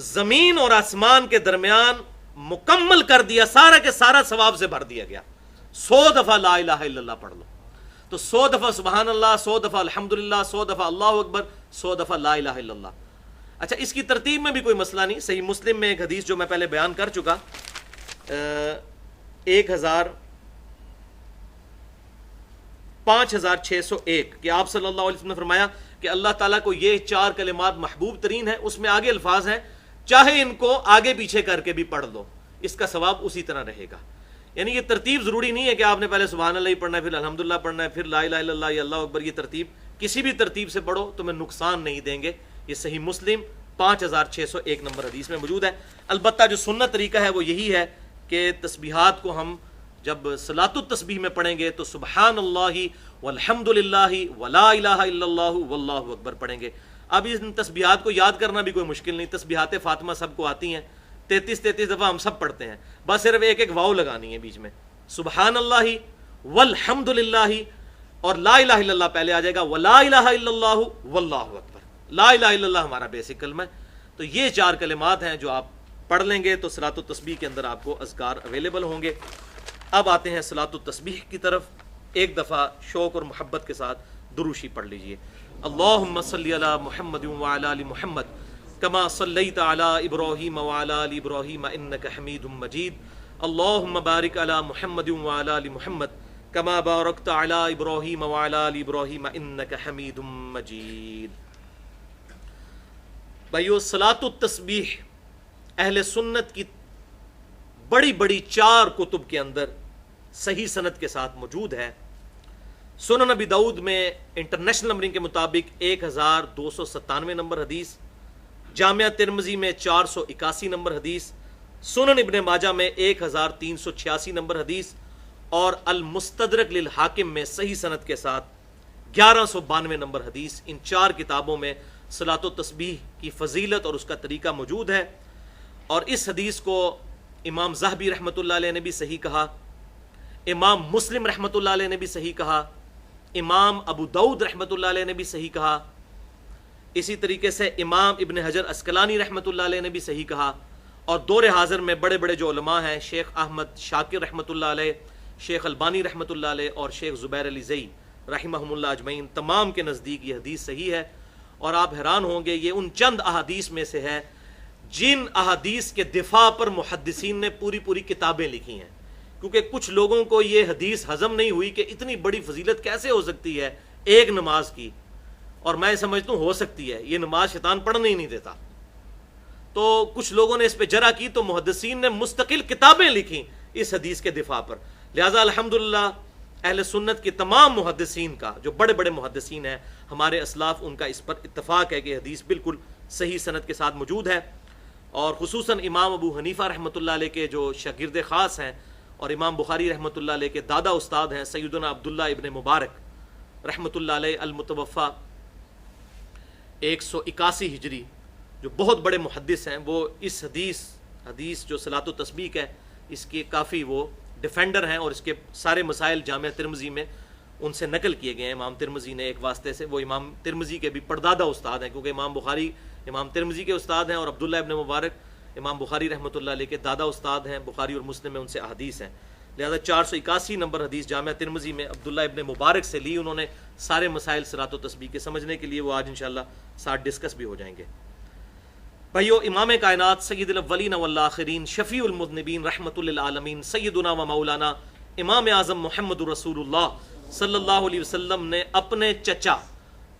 زمین اور آسمان کے درمیان مکمل کر دیا, سارا کے سارا ثواب سے بھر دیا گیا. 100 دفعہ لا الہ الا اللہ پڑھ لو تو 100 دفعہ سبحان اللہ, 100 دفعہ الحمدللہ, 100 دفعہ اللہ اکبر, 100 دفعہ لا الہ الا اللہ. اچھا اس کی ترتیب میں بھی کوئی مسئلہ نہیں. صحیح مسلم میں ایک حدیث جو میں پہلے بیان کر چکا, 5601 کہ آپ صلی اللہ علیہ وسلم نے فرمایا کہ اللہ تعالیٰ کو یہ 4 کلمات محبوب ترین ہیں. اس میں آگے الفاظ ہیں چاہے ان کو آگے پیچھے کر کے بھی پڑھ لو اس کا ثواب اسی طرح رہے گا. یعنی یہ ترتیب ضروری نہیں ہے کہ آپ نے پہلے سبحان اللہ ہی پڑھنا ہے, پھر الحمدللہ پڑھنا ہے, پھر لا الہ الا اللہ یا اللہ اکبر. یہ ترتیب کسی بھی ترتیب سے پڑھو تمہیں نقصان نہیں دیں گے. یہ صحیح مسلم 5601 نمبر حدیث میں موجود ہے. البتہ جو سنت طریقہ ہے وہ یہی ہے کہ تسبیحات کو ہم جب صلاۃ التسبیح میں پڑھیں گے تو سبحان اللہ والحمد للہ ولا الہ الا اللہ واللہ اکبر پڑھیں گے. اب ان تسبیحات کو یاد کرنا بھی کوئی مشکل نہیں. تسبیحات فاطمہ سب کو آتی ہیں, 33 دفعہ ہم سب پڑھتے ہیں, بس صرف ایک واو لگانی ہے بیچ میں. سبحان اللہ والحمد للہ اور لا الہ الا اللہ پہلے آ جائے گا, ولا الہ الا اللہ واللہ اکبر. لا الہ الا اللہ ہمارا بیسک کلمہ ہے. تو یہ 4 کلمات ہیں جو آپ پڑھ لیں گے تو صلاۃ التسبیح کے اندر آپ کو اذکار اویلیبل ہوں گے. اب آتے ہیں صلاۃ التسبیح کی طرف. ایک دفعہ شوق اور محبت کے ساتھ دروشی پڑھ لیجئے. اللہم صلی علی محمد وعلی آل محمد کما صلیت علی ابراہیم وعلی آل ابراہیم انک حمید مجید. اللہم بارک علی محمد وعلی آل محمد کما بارکت علی ابراہیم وعلی آل ابراہیم انک حمید مجید. بھائیو صلاۃ التسبیح اہل سنت کی بڑی بڑی 4 کتب کے اندر صحیح سند کے ساتھ موجود ہے. سنن نبی داؤد میں انٹرنیشنل نمبرنگ کے مطابق 1297 نمبر حدیث, جامعہ ترمذی میں 481 نمبر حدیث, سنن ابن ماجہ میں 1386 نمبر حدیث اور المستدرک للحاکم میں صحیح سند کے ساتھ 1192 نمبر حدیث. ان 4 کتابوں میں صلاۃ التسبیح کی فضیلت اور اس کا طریقہ موجود ہے. اور اس حدیث کو امام ذہبی رحمۃ اللہ علیہ نے بھی صحیح کہا, امام مسلم رحمۃ اللہ علیہ نے بھی صحیح کہا, امام ابو داؤد رحمۃ اللہ علیہ نے بھی صحیح کہا, اسی طریقے سے امام ابن حجر عسقلانی رحمۃ اللہ علیہ نے بھی صحیح کہا. اور دور حاضر میں بڑے بڑے جو علماء ہیں, شیخ احمد شاکر رحمۃ اللہ علیہ, شیخ البانی رحمۃ اللہ علیہ اور شیخ زبیر علی زئی رحمہم اللہ اجمعین, تمام کے نزدیک یہ حدیث صحیح ہے. اور آپ حیران ہوں گے یہ ان چند احادیث میں سے ہے جن احادیث کے دفاع پر محدثین نے پوری پوری کتابیں لکھی ہیں, کیونکہ کچھ لوگوں کو یہ حدیث ہضم نہیں ہوئی کہ اتنی بڑی فضیلت کیسے ہو سکتی ہے ایک نماز کی. اور میں سمجھتا ہوں ہو سکتی ہے, یہ نماز شیطان پڑھنے ہی نہیں دیتا. تو کچھ لوگوں نے اس پہ جرح کی، تو محدثین نے مستقل کتابیں لکھی اس حدیث کے دفاع پر. لہٰذا الحمدللہ اہل سنت کے تمام محدثین کا، جو بڑے بڑے محدثین ہیں ہمارے اسلاف، ان کا اس پر اتفاق ہے کہ حدیث بالکل صحیح سند کے ساتھ موجود ہے. اور خصوصاً امام ابو حنیفہ رحمۃ اللہ علیہ کے جو شاگرد خاص ہیں، اور امام بخاری رحمۃ اللہ علیہ کے دادا استاد ہیں سیدنا عبداللہ ابن مبارک رحمۃ اللہ علیہ المتوفی 181 ہجری، جو بہت بڑے محدث ہیں، وہ اس حدیث جو صلاۃ و تسبیح ہے اس کے کافی وہ ڈیفینڈر ہیں، اور اس کے سارے مسائل جامعہ ترمذی میں ان سے نقل کیے گئے ہیں. امام ترمذی نے ایک واسطے سے، وہ امام ترمذی کے بھی پردادا استاد ہیں، کیونکہ امام بخاری امام ترمذی کے استاد ہیں، اور عبداللہ ابن مبارک امام بخاری رحمۃ اللہ علیہ کے دادا استاد ہیں. بخاری اور مسلم میں ان سے احادیث ہیں. لہذا 481 نمبر حدیث جامعہ ترمذی میں عبداللہ ابن مبارک سے لی انہوں نے سارے مسائل صلاۃ و تسبیح کے. سمجھنے کے لیے وہ آج انشاءاللہ ساتھ ڈسکس بھی ہو جائیں گے. بھائیو، امام کائنات سید الاولین والآخرین شفیع المذنبین رحمۃ للعالمین سیدنا و مولانا امام اعظم محمد رسول اللہ صلی اللہ علیہ وسلم نے اپنے چچا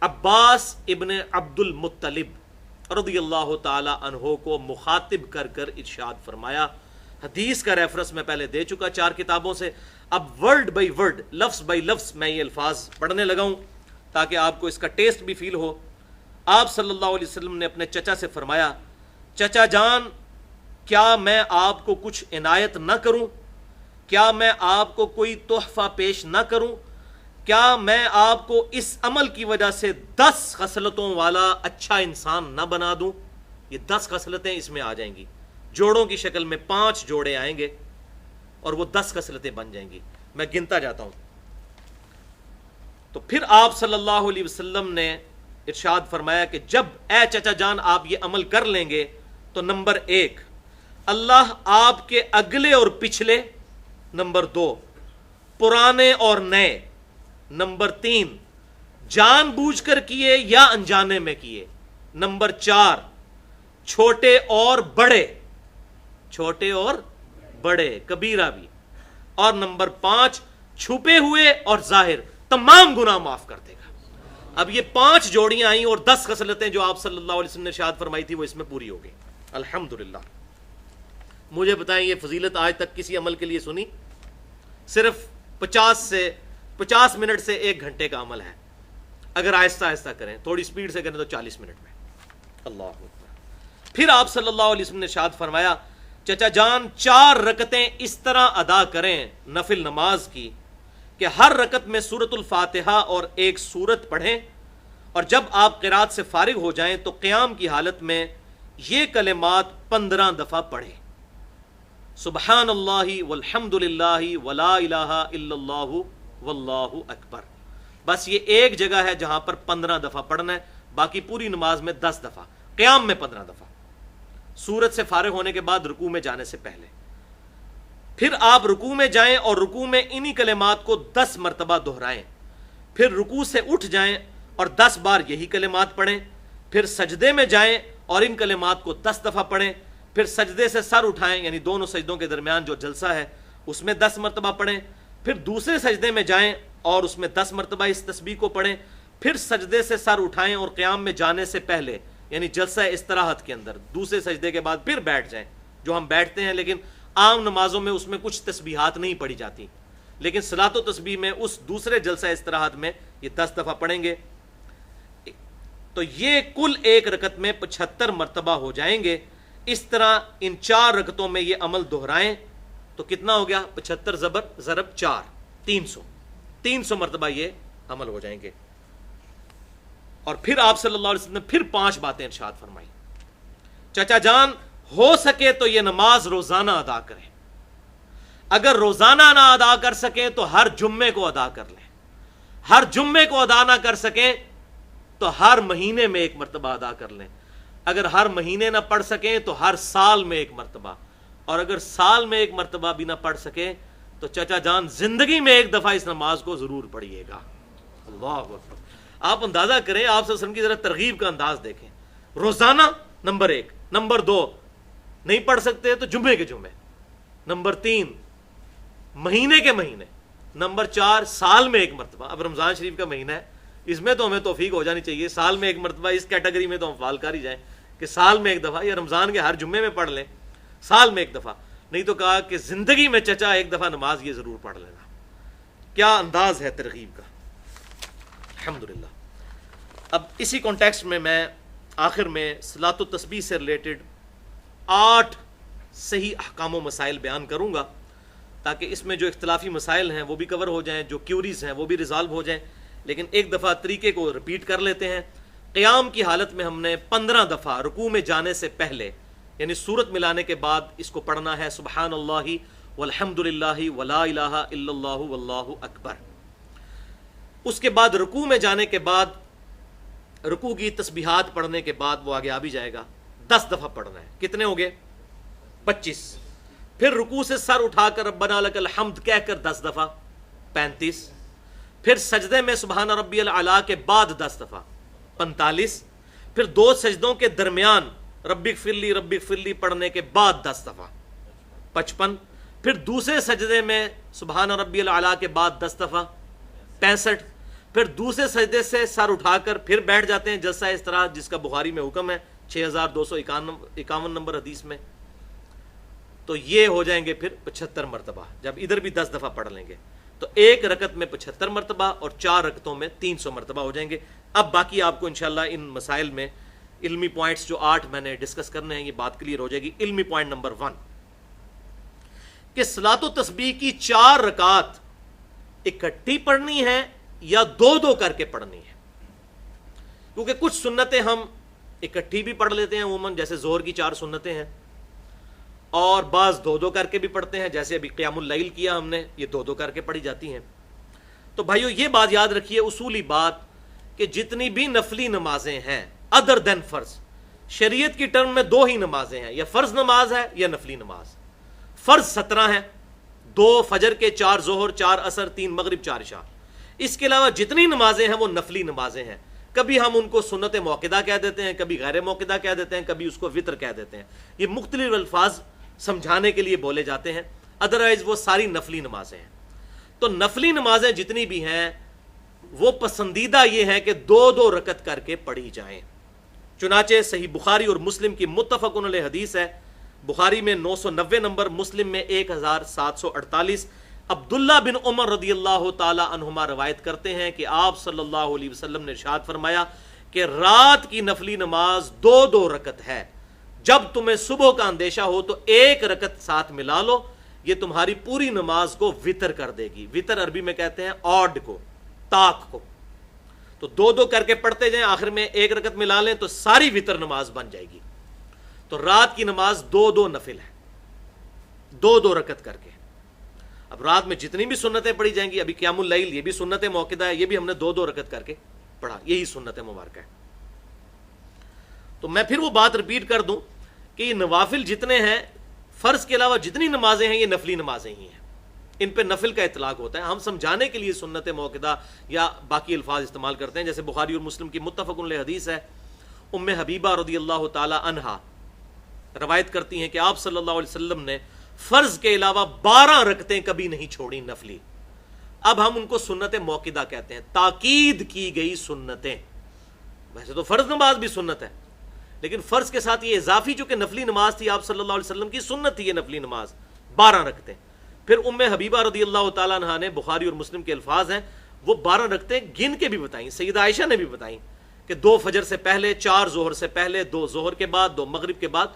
عباس ابن عبد المطلب رضی اللہ تعالی عنہ کو مخاطب کر کر ارشاد فرمایا. حدیث کا ریفرنس میں پہلے دے چکا 4 کتابوں سے. اب ورڈ بائی ورڈ، لفظ بائی لفظ میں یہ الفاظ پڑھنے لگا ہوں تاکہ آپ کو اس کا ٹیسٹ بھی فیل ہو. آپ صلی اللہ علیہ وسلم نے اپنے چچا سے فرمایا، چچا جان، کیا میں آپ کو کچھ عنایت نہ کروں؟ کیا میں آپ کو کوئی تحفہ پیش نہ کروں؟ کیا میں آپ کو اس عمل کی وجہ سے 10 خصلتوں والا اچھا انسان نہ بنا دوں؟ یہ 10 خصلتیں اس میں آ جائیں گی، جوڑوں کی شکل میں 5 جوڑے آئیں گے اور وہ 10 خصلتیں بن جائیں گی. میں گنتا جاتا ہوں. تو پھر آپ صلی اللہ علیہ وسلم نے ارشاد فرمایا کہ جب اے چچا جان آپ یہ عمل کر لیں گے تو نمبر 1 اللہ آپ کے اگلے اور پچھلے، نمبر 2 پرانے اور نئے، نمبر 3 جان بوجھ کر کیے یا انجانے میں کیے، نمبر 4 چھوٹے اور بڑے کبیرہ بھی، اور نمبر 5 چھپے ہوئے اور ظاہر تمام گناہ معاف کر دے گا. اب یہ 5 جوڑیاں آئیں اور 10 خصلتیں جو آپ صلی اللہ علیہ وسلم نے ارشاد فرمائی تھی وہ اس میں پوری ہو گئی. الحمدللہ. مجھے بتائیں یہ فضیلت آج تک کسی عمل کے لیے سنی؟ صرف 50 منٹ سے 1 گھنٹے کا عمل ہے. اگر آہستہ آہستہ کریں، تھوڑی سپیڈ سے کریں تو 40 منٹ میں. اللہ اکبر. پھر آپ صلی اللہ علیہ وسلم نے ارشاد فرمایا، چچا جان 4 رکعتیں اس طرح ادا کریں نفل نماز کی کہ ہر رکعت میں سورۃ الفاتحہ اور 1 سورت پڑھیں، اور جب آپ قرات سے فارغ ہو جائیں تو قیام کی حالت میں یہ کلمات 15 دفعہ پڑھیں، سبحان اللہ والحمد للہ ولا الہ الا اللہ واللہ اکبر. بس یہ ایک جگہ ہے جہاں پر 15 دفعہ پڑھنا ہے، باقی پوری نماز میں 10 دفعہ، قیام میں 15 دفعہ، سورت سے فارغ ہونے کے بعد رکوع میں جانے سے پہلے. پھر آپ رکوع میں جائیں اور رکوع میں انہی کلمات کو 10 مرتبہ دہرائیں. پھر رکوع سے اٹھ جائیں اور 10 بار یہی کلمات پڑھیں. پھر سجدے میں جائیں اور ان کلمات کو 10 دفعہ پڑھیں. پھر سجدے سے سر اٹھائیں، یعنی دونوں سجدوں کے درمیان جو جلسہ ہے اس میں 10 مرتبہ پڑھیں. پھر دوسرے سجدے میں جائیں اور اس میں 10 مرتبہ اس تسبیح کو پڑھیں. پھر سجدے سے سر اٹھائیں اور قیام میں جانے سے پہلے، یعنی جلسہ استراحت کے اندر دوسرے سجدے کے بعد پھر بیٹھ جائیں، جو ہم بیٹھتے ہیں، لیکن عام نمازوں میں اس میں کچھ تسبیحات نہیں پڑھی جاتی، لیکن صلاۃ و تسبیح میں اس دوسرے جلسہ استراحت میں یہ 10 دفعہ پڑھیں گے. تو یہ کل ایک رکعت میں 75 مرتبہ ہو جائیں گے. اس طرح ان 4 رکعتوں میں یہ عمل دہرائیں تو کتنا ہو گیا؟ 75 ضرب 4 300 مرتبہ یہ عمل ہو جائیں گے. اور پھر آپ صلی اللہ علیہ وسلم نے پھر 5 باتیں ارشاد فرمائی. چچا جان ہو سکے تو یہ نماز روزانہ ادا کریں. اگر روزانہ نہ ادا کر سکیں تو ہر جمعے کو ادا کر لیں. ہر جمعے کو ادا نہ کر سکیں تو ہر مہینے میں 1 مرتبہ ادا کر لیں. اگر ہر مہینے نہ پڑھ سکیں تو ہر سال میں 1 مرتبہ. اور اگر سال میں 1 مرتبہ بھی نہ پڑھ سکیں تو چچا جان زندگی میں 1 دفعہ اس نماز کو ضرور پڑھیے گا. اللہ اکبر. آپ اندازہ کریں، آپ صلی اللہ علیہ وسلم کی ذرا ترغیب کا انداز دیکھیں. روزانہ نمبر 1، نمبر 2 نہیں پڑھ سکتے تو جمعے کے جمعے، نمبر 3 مہینے کے مہینے، نمبر 4 سال میں 1 مرتبہ. اب رمضان شریف کا مہینہ ہے، اس میں تو ہمیں توفیق ہو جانی چاہیے، سال میں 1 مرتبہ اس کیٹیگری میں تو ہم فعال کر ہی جائیں. کہ سال میں ایک دفعہ یا رمضان کے ہر جمعے میں پڑھ لیں، سال میں ایک دفعہ نہیں، تو کہا کہ زندگی میں چچا ایک دفعہ نماز یہ ضرور پڑھ لینا۔ کیا انداز ہے ترغیب کا، الحمدللہ۔ اب اسی کانٹیکسٹ میں آخر میں صلاۃ التسبیح سے ریلیٹڈ 8 صحیح احکام و مسائل بیان کروں گا، تاکہ اس میں جو اختلافی مسائل ہیں وہ بھی کور ہو جائیں، جو کیوریز ہیں وہ بھی ریزالو ہو جائیں۔ لیکن ایک دفعہ طریقے کو ریپیٹ کر لیتے ہیں۔ قیام کی حالت میں ہم نے 15 دفعہ رکوع میں جانے سے پہلے، یعنی سورت ملانے کے بعد اس کو پڑھنا ہے، سبحان اللہ والحمد للہ ولا الہ الا اللہ واللہ اکبر۔ اس کے بعد رکوع میں جانے کے بعد رکوع کی تسبیحات پڑھنے کے بعد وہ آگے آ بھی جائے گا، 10 دفعہ پڑھنا ہے۔ کتنے ہو گئے؟ 25۔ پھر رکوع سے سر اٹھا کر ربنا لک الحمد کہہ کر 10 دفعہ، 35۔ پھر سجدے میں سبحان ربی الاعلیٰ کے بعد 10 دفعہ، 45۔ پھر 2 سجدوں کے درمیان ربی اغفر لی پڑھنے کے بعد 10 دفعہ، 55۔ پھر دوسرے سجدے میں سبحان ربی الاعلیٰ کے بعد 10 دفعہ، 65۔ پھر دوسرے سجدے سے سر اٹھا کر پھر بیٹھ جاتے ہیں جلسہ استراحت، جس کا بخاری میں حکم ہے 6251 نمبر حدیث میں۔ تو یہ ہو جائیں گے پھر 75 مرتبہ، جب ادھر بھی 10 دفعہ پڑھ لیں گے تو ایک رکعت میں 75 مرتبہ اور 4 رکعتوں میں 300 مرتبہ ہو جائیں گے۔ اب باقی آپ کو انشاءاللہ ان مسائل میں علمی پوائنٹس جو 8 میں نے ڈسکس کرنے ہیں، یہ بات کلیئر ہو جائے گی۔ علمی پوائنٹ نمبر 1 کہ صلاۃ و تسبیح کی 4 رکعات اکٹھی پڑھنی ہے یا 2 کر کے پڑھنی ہے، کیونکہ کچھ سنتیں ہم اکٹھی بھی پڑھ لیتے ہیں عموماً، جیسے ظہر کی 4 سنتیں ہیں، اور بعض 2 کر کے بھی پڑھتے ہیں، جیسے ابھی قیام اللیل کیا ہم نے، یہ 2 کر کے پڑھی جاتی ہیں۔ تو بھائیو یہ بات یاد رکھیے، اصولی بات، کہ جتنی بھی نفلی نمازیں ہیں ادر دین فرض، شریعت کی ٹرم میں 2 ہی نمازیں ہیں، یا فرض نماز ہے یا نفلی نماز۔ فرض 17 ہیں، 2 فجر کے، 4 ظہر، 4 عصر، 3 مغرب، 4 عشاء۔ اس کے علاوہ جتنی نمازیں ہیں وہ نفلی نمازیں ہیں، کبھی ہم ان کو سنت موقدہ کہہ دیتے ہیں، کبھی غیر موقدہ کہہ دیتے ہیں، کبھی اس کو وطر کہہ دیتے ہیں۔ یہ مختلف الفاظ سمجھانے کے لیے بولے جاتے ہیں، ادروائز وہ ساری نفلی نمازیں ہیں۔ تو نفلی نمازیں جتنی بھی ہیں وہ پسندیدہ یہ ہے کہ 2 رکعت کر کے پڑھی جائیں۔ چنانچہ صحیح بخاری اور مسلم کی متفق علیہ حدیث ہے، بخاری میں 990 نمبر، مسلم میں 1748۔ عبداللہ بن عمر رضی اللہ تعالی عنہما روایت کرتے ہیں کہ آپ صلی اللہ علیہ وسلم نے ارشاد فرمایا کہ رات کی نفلی نماز 2 رکعت ہے، جب تمہیں صبح کا اندیشہ ہو تو 1 رکعت ساتھ ملا لو، یہ تمہاری پوری نماز کو وطر کر دے گی۔ وطر عربی میں کہتے ہیں آڈ کو، تاک کو۔ تو 2 کر کے پڑھتے جائیں، آخر میں 1 رکعت ملا لیں تو ساری وطر نماز بن جائے گی۔ تو رات کی نماز 2 نفل ہے، 2 رکعت کر کے۔ اب رات میں جتنی بھی سنتیں پڑھی جائیں گی، ابھی قیام اللیل یہ بھی سنت موقدہ ہے، یہ بھی ہم نے 2 رکعت کر کے پڑھا، یہی سنت مبارکہ ہے۔ تو میں پھر وہ بات ریپیٹ کر دوں کہ یہ نوافل جتنے ہیں، فرض کے علاوہ جتنی نمازیں ہیں یہ نفلی نمازیں ہی ہیں، ان پہ نفل کا اطلاق ہوتا ہے۔ ہم سمجھانے کے لیے سنت موقدہ یا باقی الفاظ استعمال کرتے ہیں، جیسے بخاری اور مسلم کی متفق علیہ حدیث ہے، ام حبیبہ رضی اللہ تعالی عنہا روایت کرتی ہیں کہ آپ صلی اللہ علیہ وسلم نے فرض کے علاوہ 12 رکعتیں کبھی نہیں چھوڑی نفلی۔ اب ہم ان کو سنت موقدہ کہتے ہیں، تاکید کی گئی سنتیں۔ ویسے تو فرض نماز بھی سنت ہے، لیکن فرض کے ساتھ یہ اضافی چونکہ نفلی نماز تھی، آپ صلی اللہ علیہ وسلم کی سنت تھی یہ نفلی نماز، 12 رکعتیں۔ پھر ام حبیبہ رضی اللہ تعالیٰ عنہا نے، بخاری اور مسلم کے الفاظ ہیں، وہ 12 رکعتیں گن کے بھی بتائیں، سیدہ عائشہ نے بھی بتائیں کہ 2 فجر سے پہلے، 4 ظہر سے پہلے، 2 ظہر کے بعد، 2 مغرب کے بعد،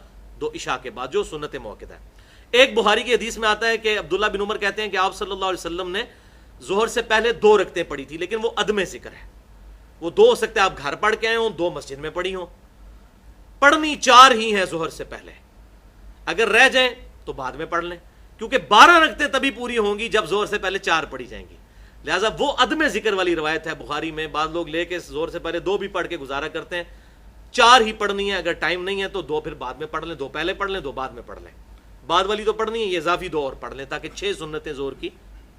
2 عشاء کے بعد، جو سنت موقدہ ہے۔ ایک بخاری کی حدیث میں آتا ہے کہ عبداللہ بن عمر کہتے ہیں کہ آپ صلی اللہ علیہ وسلم نے ظہر سے پہلے 2 رکعتیں پڑھی تھی، لیکن وہ عدم ذکر ہے، وہ 2 ہو سکتے ہیں آپ گھر پڑھ کے آئے ہوں، 2 مسجد میں پڑھی ہوں، پڑھنی 4 ہی ہیں ظہر سے پہلے، اگر رہ جائیں تو بعد میں پڑھ لیں، کیونکہ 12 رکعتیں تبھی پوری ہوں گی جب ظہر سے پہلے 4 پڑھی جائیں گی۔ لہٰذا وہ عدم ذکر والی روایت ہے بخاری میں، بعض لوگ لے کے ظہر سے پہلے 2 بھی پڑھ کے گزارا کرتے ہیں، 4 ہی پڑھنی ہے، اگر ٹائم نہیں ہے تو 2 پھر بعد میں پڑھ لیں، 2 پہلے پڑھ لیں، 2 بعد میں پڑھ لیں، بعد والی تو پڑھنی ہے، یہ اضافی 2 اور پڑھ لیں تاکہ 6 سنتیں ظہر کی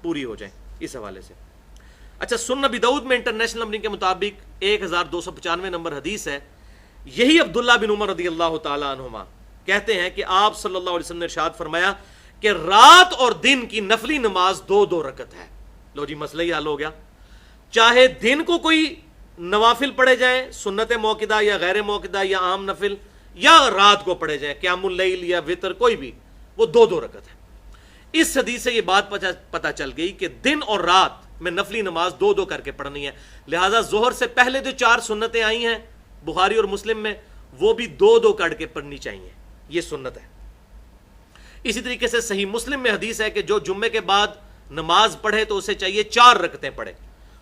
پوری ہو جائیں، اس حوالے سے۔ اچھا، سنن ابی داؤد میں انٹرنیشنل نمبرنگ کے مطابق 1295 نمبر حدیث ہے، یہی عبداللہ بن عمر رضی اللہ تعالی عنہما کہتے ہیں کہ آپ صلی اللہ علیہ وسلم نے ارشاد فرمایا کہ رات اور دن کی نفلی نماز 2 رکعت ہے۔ لو جی، مسئلہ ہی حل ہو گیا۔ چاہے دن کو کوئی نوافل پڑھے جائیں، سنت موقدہ یا غیر موقدہ یا عام نفل، یا رات کو پڑھے جائیں، قیام اللیل یا وتر کوئی بھی، وہ 2 رکعت ہے۔ اس حدیث سے یہ بات پتہ چل گئی کہ دن اور رات میں نفلی نماز 2 کر کے پڑھنی ہے، لہٰذا ظہر سے پہلے جو 4 سنتیں آئی ہیں بخاری اور مسلم میں، وہ بھی 2 کر کے پڑھنی چاہیے، یہ سنت ہے۔ اسی طریقے سے صحیح مسلم میں حدیث ہے کہ جو جمعے کے بعد نماز پڑھے تو اسے چاہیے 4 رکعتیں پڑھے،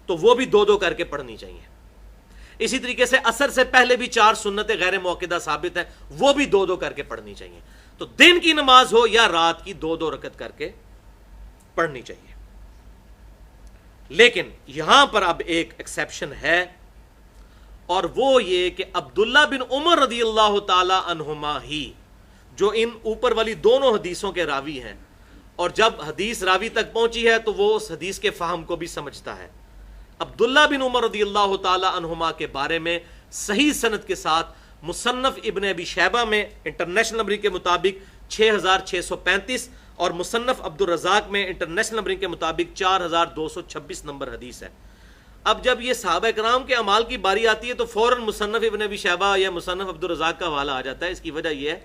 تو وہ بھی 2 کر کے پڑھنی چاہیے۔ اسی طریقے سے عصر سے پہلے بھی 4 سنتیں غیر موقدہ ثابت ہیں، وہ بھی 2 کر کے پڑھنی چاہیے۔ تو دن کی نماز ہو یا رات کی 2 رکعت کر کے پڑھنی چاہیے۔ لیکن یہاں پر اب ایک ایکسیپشن ہے، اور وہ یہ کہ عبداللہ بن عمر رضی اللہ تعالی عنہما ہی جو ان اوپر والی دونوں حدیثوں کے راوی ہیں، اور جب حدیث راوی تک پہنچی ہے تو وہ اس حدیث کے فہم کو بھی سمجھتا ہے، عبداللہ بن عمر رضی اللہ تعالی عنہما کے بارے میں صحیح سند کے ساتھ مصنف ابن ابی شیبہ میں انٹرنیشنل نمبرنگ کے مطابق 6635 اور مصنف عبد الرزاق میں انٹرنیشنل نمبرنگ کے مطابق 4226 نمبر حدیث ہے۔ اب جب یہ صحابہ کرام کے اعمال کی باری آتی ہے تو فوراً مصنف ابن ابی شیبہ یا مصنف عبد الرزاق کا حوالہ آ جاتا ہے۔ اس کی وجہ یہ ہے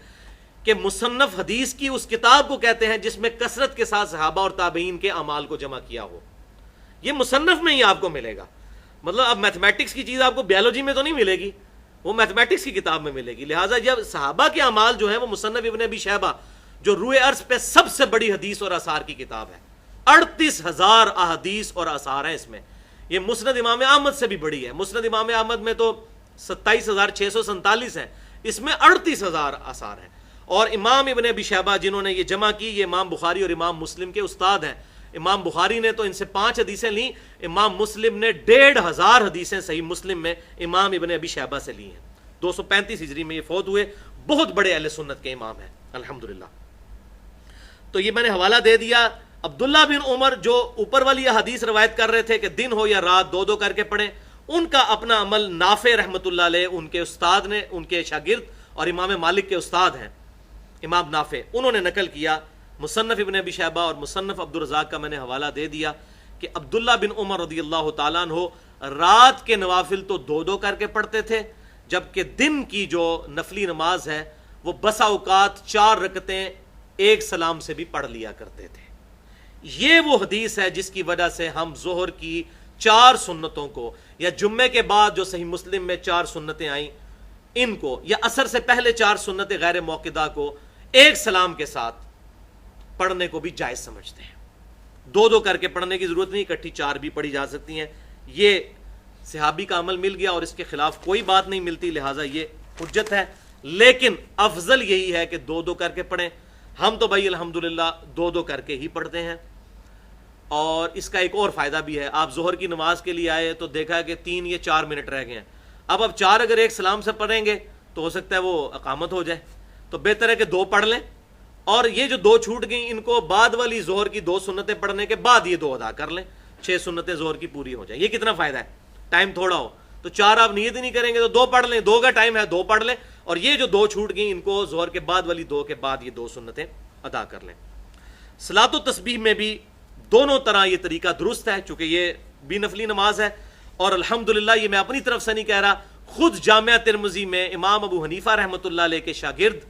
کہ مصنف حدیث کی اس کتاب کو کہتے ہیں جس میں کثرت کے ساتھ صحابہ اور تابعین کے اعمال کو جمع کیا ہو، یہ مصنف میں ہی آپ کو ملے گا۔ مطلب اب میتھمیٹکس کی چیز آپ کو بیالوجی میں تو نہیں ملے گی، وہ میتھمیٹکس کی کتاب میں ملے گی۔ لہٰذا جب صحابہ کے اعمال جو ہیں وہ مصنف ابن ابی شیبہ جو روئے ارض پہ سب سے بڑی حدیث اور آثار کی کتاب ہے، 38,000 احادیث اور آثار ہیں اس میں، یہ مسند امام احمد سے بھی بڑی ہے۔ مسند امام احمد میں تو 27,647 ہیں، اس میں 38,000 آثار ہیں۔ اور امام ابن ابی شیبہ جنہوں نے یہ جمع کی، یہ امام بخاری اور امام مسلم کے استاد ہیں۔ امام بخاری نے تو ان سے 5 حدیثیں لیں، امام مسلم نے 1,500 حدیثیں صحیح مسلم میں امام ابن ابی شیبہ سے لی ہیں۔ 235 ہجری میں یہ فوت ہوئے، بہت بڑے اہل سنت کے امام ہیں الحمدللہ۔ تو یہ میں نے حوالہ دے دیا۔ عبداللہ بن عمر جو اوپر والی حدیث روایت کر رہے تھے کہ دن ہو یا رات 2 کر کے پڑھیں، ان کا اپنا عمل نافع رحمۃ اللہ علیہ، ان کے استاد نے، ان کے شاگرد اور امام مالک کے استاد ہیں امام نافع، انہوں نے نقل کیا۔ مصنف ابن ابی شیبہ اور مصنف عبد الرزاق کا میں نے حوالہ دے دیا کہ عبداللہ بن عمر رضی اللہ تعالیٰ عنہ رات کے نوافل تو 2 کر کے پڑھتے تھے، جبکہ دن کی جو نفلی نماز ہے وہ بسا اوقات 4 رکعتیں ایک سلام سے بھی پڑھ لیا کرتے تھے۔ یہ وہ حدیث ہے جس کی وجہ سے ہم ظہر کی 4 سنتوں کو، یا جمعے کے بعد جو صحیح مسلم میں 4 سنتیں آئیں ان کو، یا عصر سے پہلے 4 سنتیں غیر موقدہ کو ایک سلام کے ساتھ پڑھنے کو بھی جائز سمجھتے ہیں۔ 2 کر کے پڑھنے کی ضرورت نہیں، اکٹھی 4 بھی پڑھی جا سکتی ہیں۔ یہ صحابی کا عمل مل گیا اور اس کے خلاف کوئی بات نہیں ملتی، لہٰذا یہ حجت ہے۔ لیکن افضل یہی ہے کہ 2 کر کے پڑھیں۔ ہم تو بھائی الحمدللہ 2 کر کے ہی پڑھتے ہیں۔ اور اس کا ایک اور فائدہ بھی ہے، آپ ظہر کی نماز کے لیے آئے تو دیکھا کہ 3 یا 4 منٹ رہ گئے ہیں، اب 4 اگر ایک سلام سے پڑھیں گے تو ہو سکتا ہے وہ اقامت ہو جائے، تو بہتر ہے کہ 2 پڑھ لیں، اور یہ جو 2 چھوٹ گئیں ان کو بعد والی ظہر کی 2 سنتیں پڑھنے کے بعد یہ 2 ادا کر لیں، 6 سنتیں ظہر کی پوری ہو جائیں۔ یہ کتنا فائدہ ہے، ٹائم تھوڑا ہو تو 4 آپ نیت ہی نہیں کریں گے تو 2 پڑھ لیں، 2 کا ٹائم ہے 2 پڑھ لیں، اور یہ جو 2 چھوٹ گئیں ان کو ظہر کے بعد والی 2 کے بعد یہ 2 سنتیں ادا کر لیں۔ صلاۃ و تسبیح میں بھی دونوں طرح یہ طریقہ درست ہے، چونکہ یہ بھی نفلی نماز ہے، اور الحمدللہ یہ میں اپنی طرف سے نہیں کہہ رہا، خود جامعہ ترمذی میں امام ابو حنیفہ رحمۃ اللہ علیہ کے شاگرد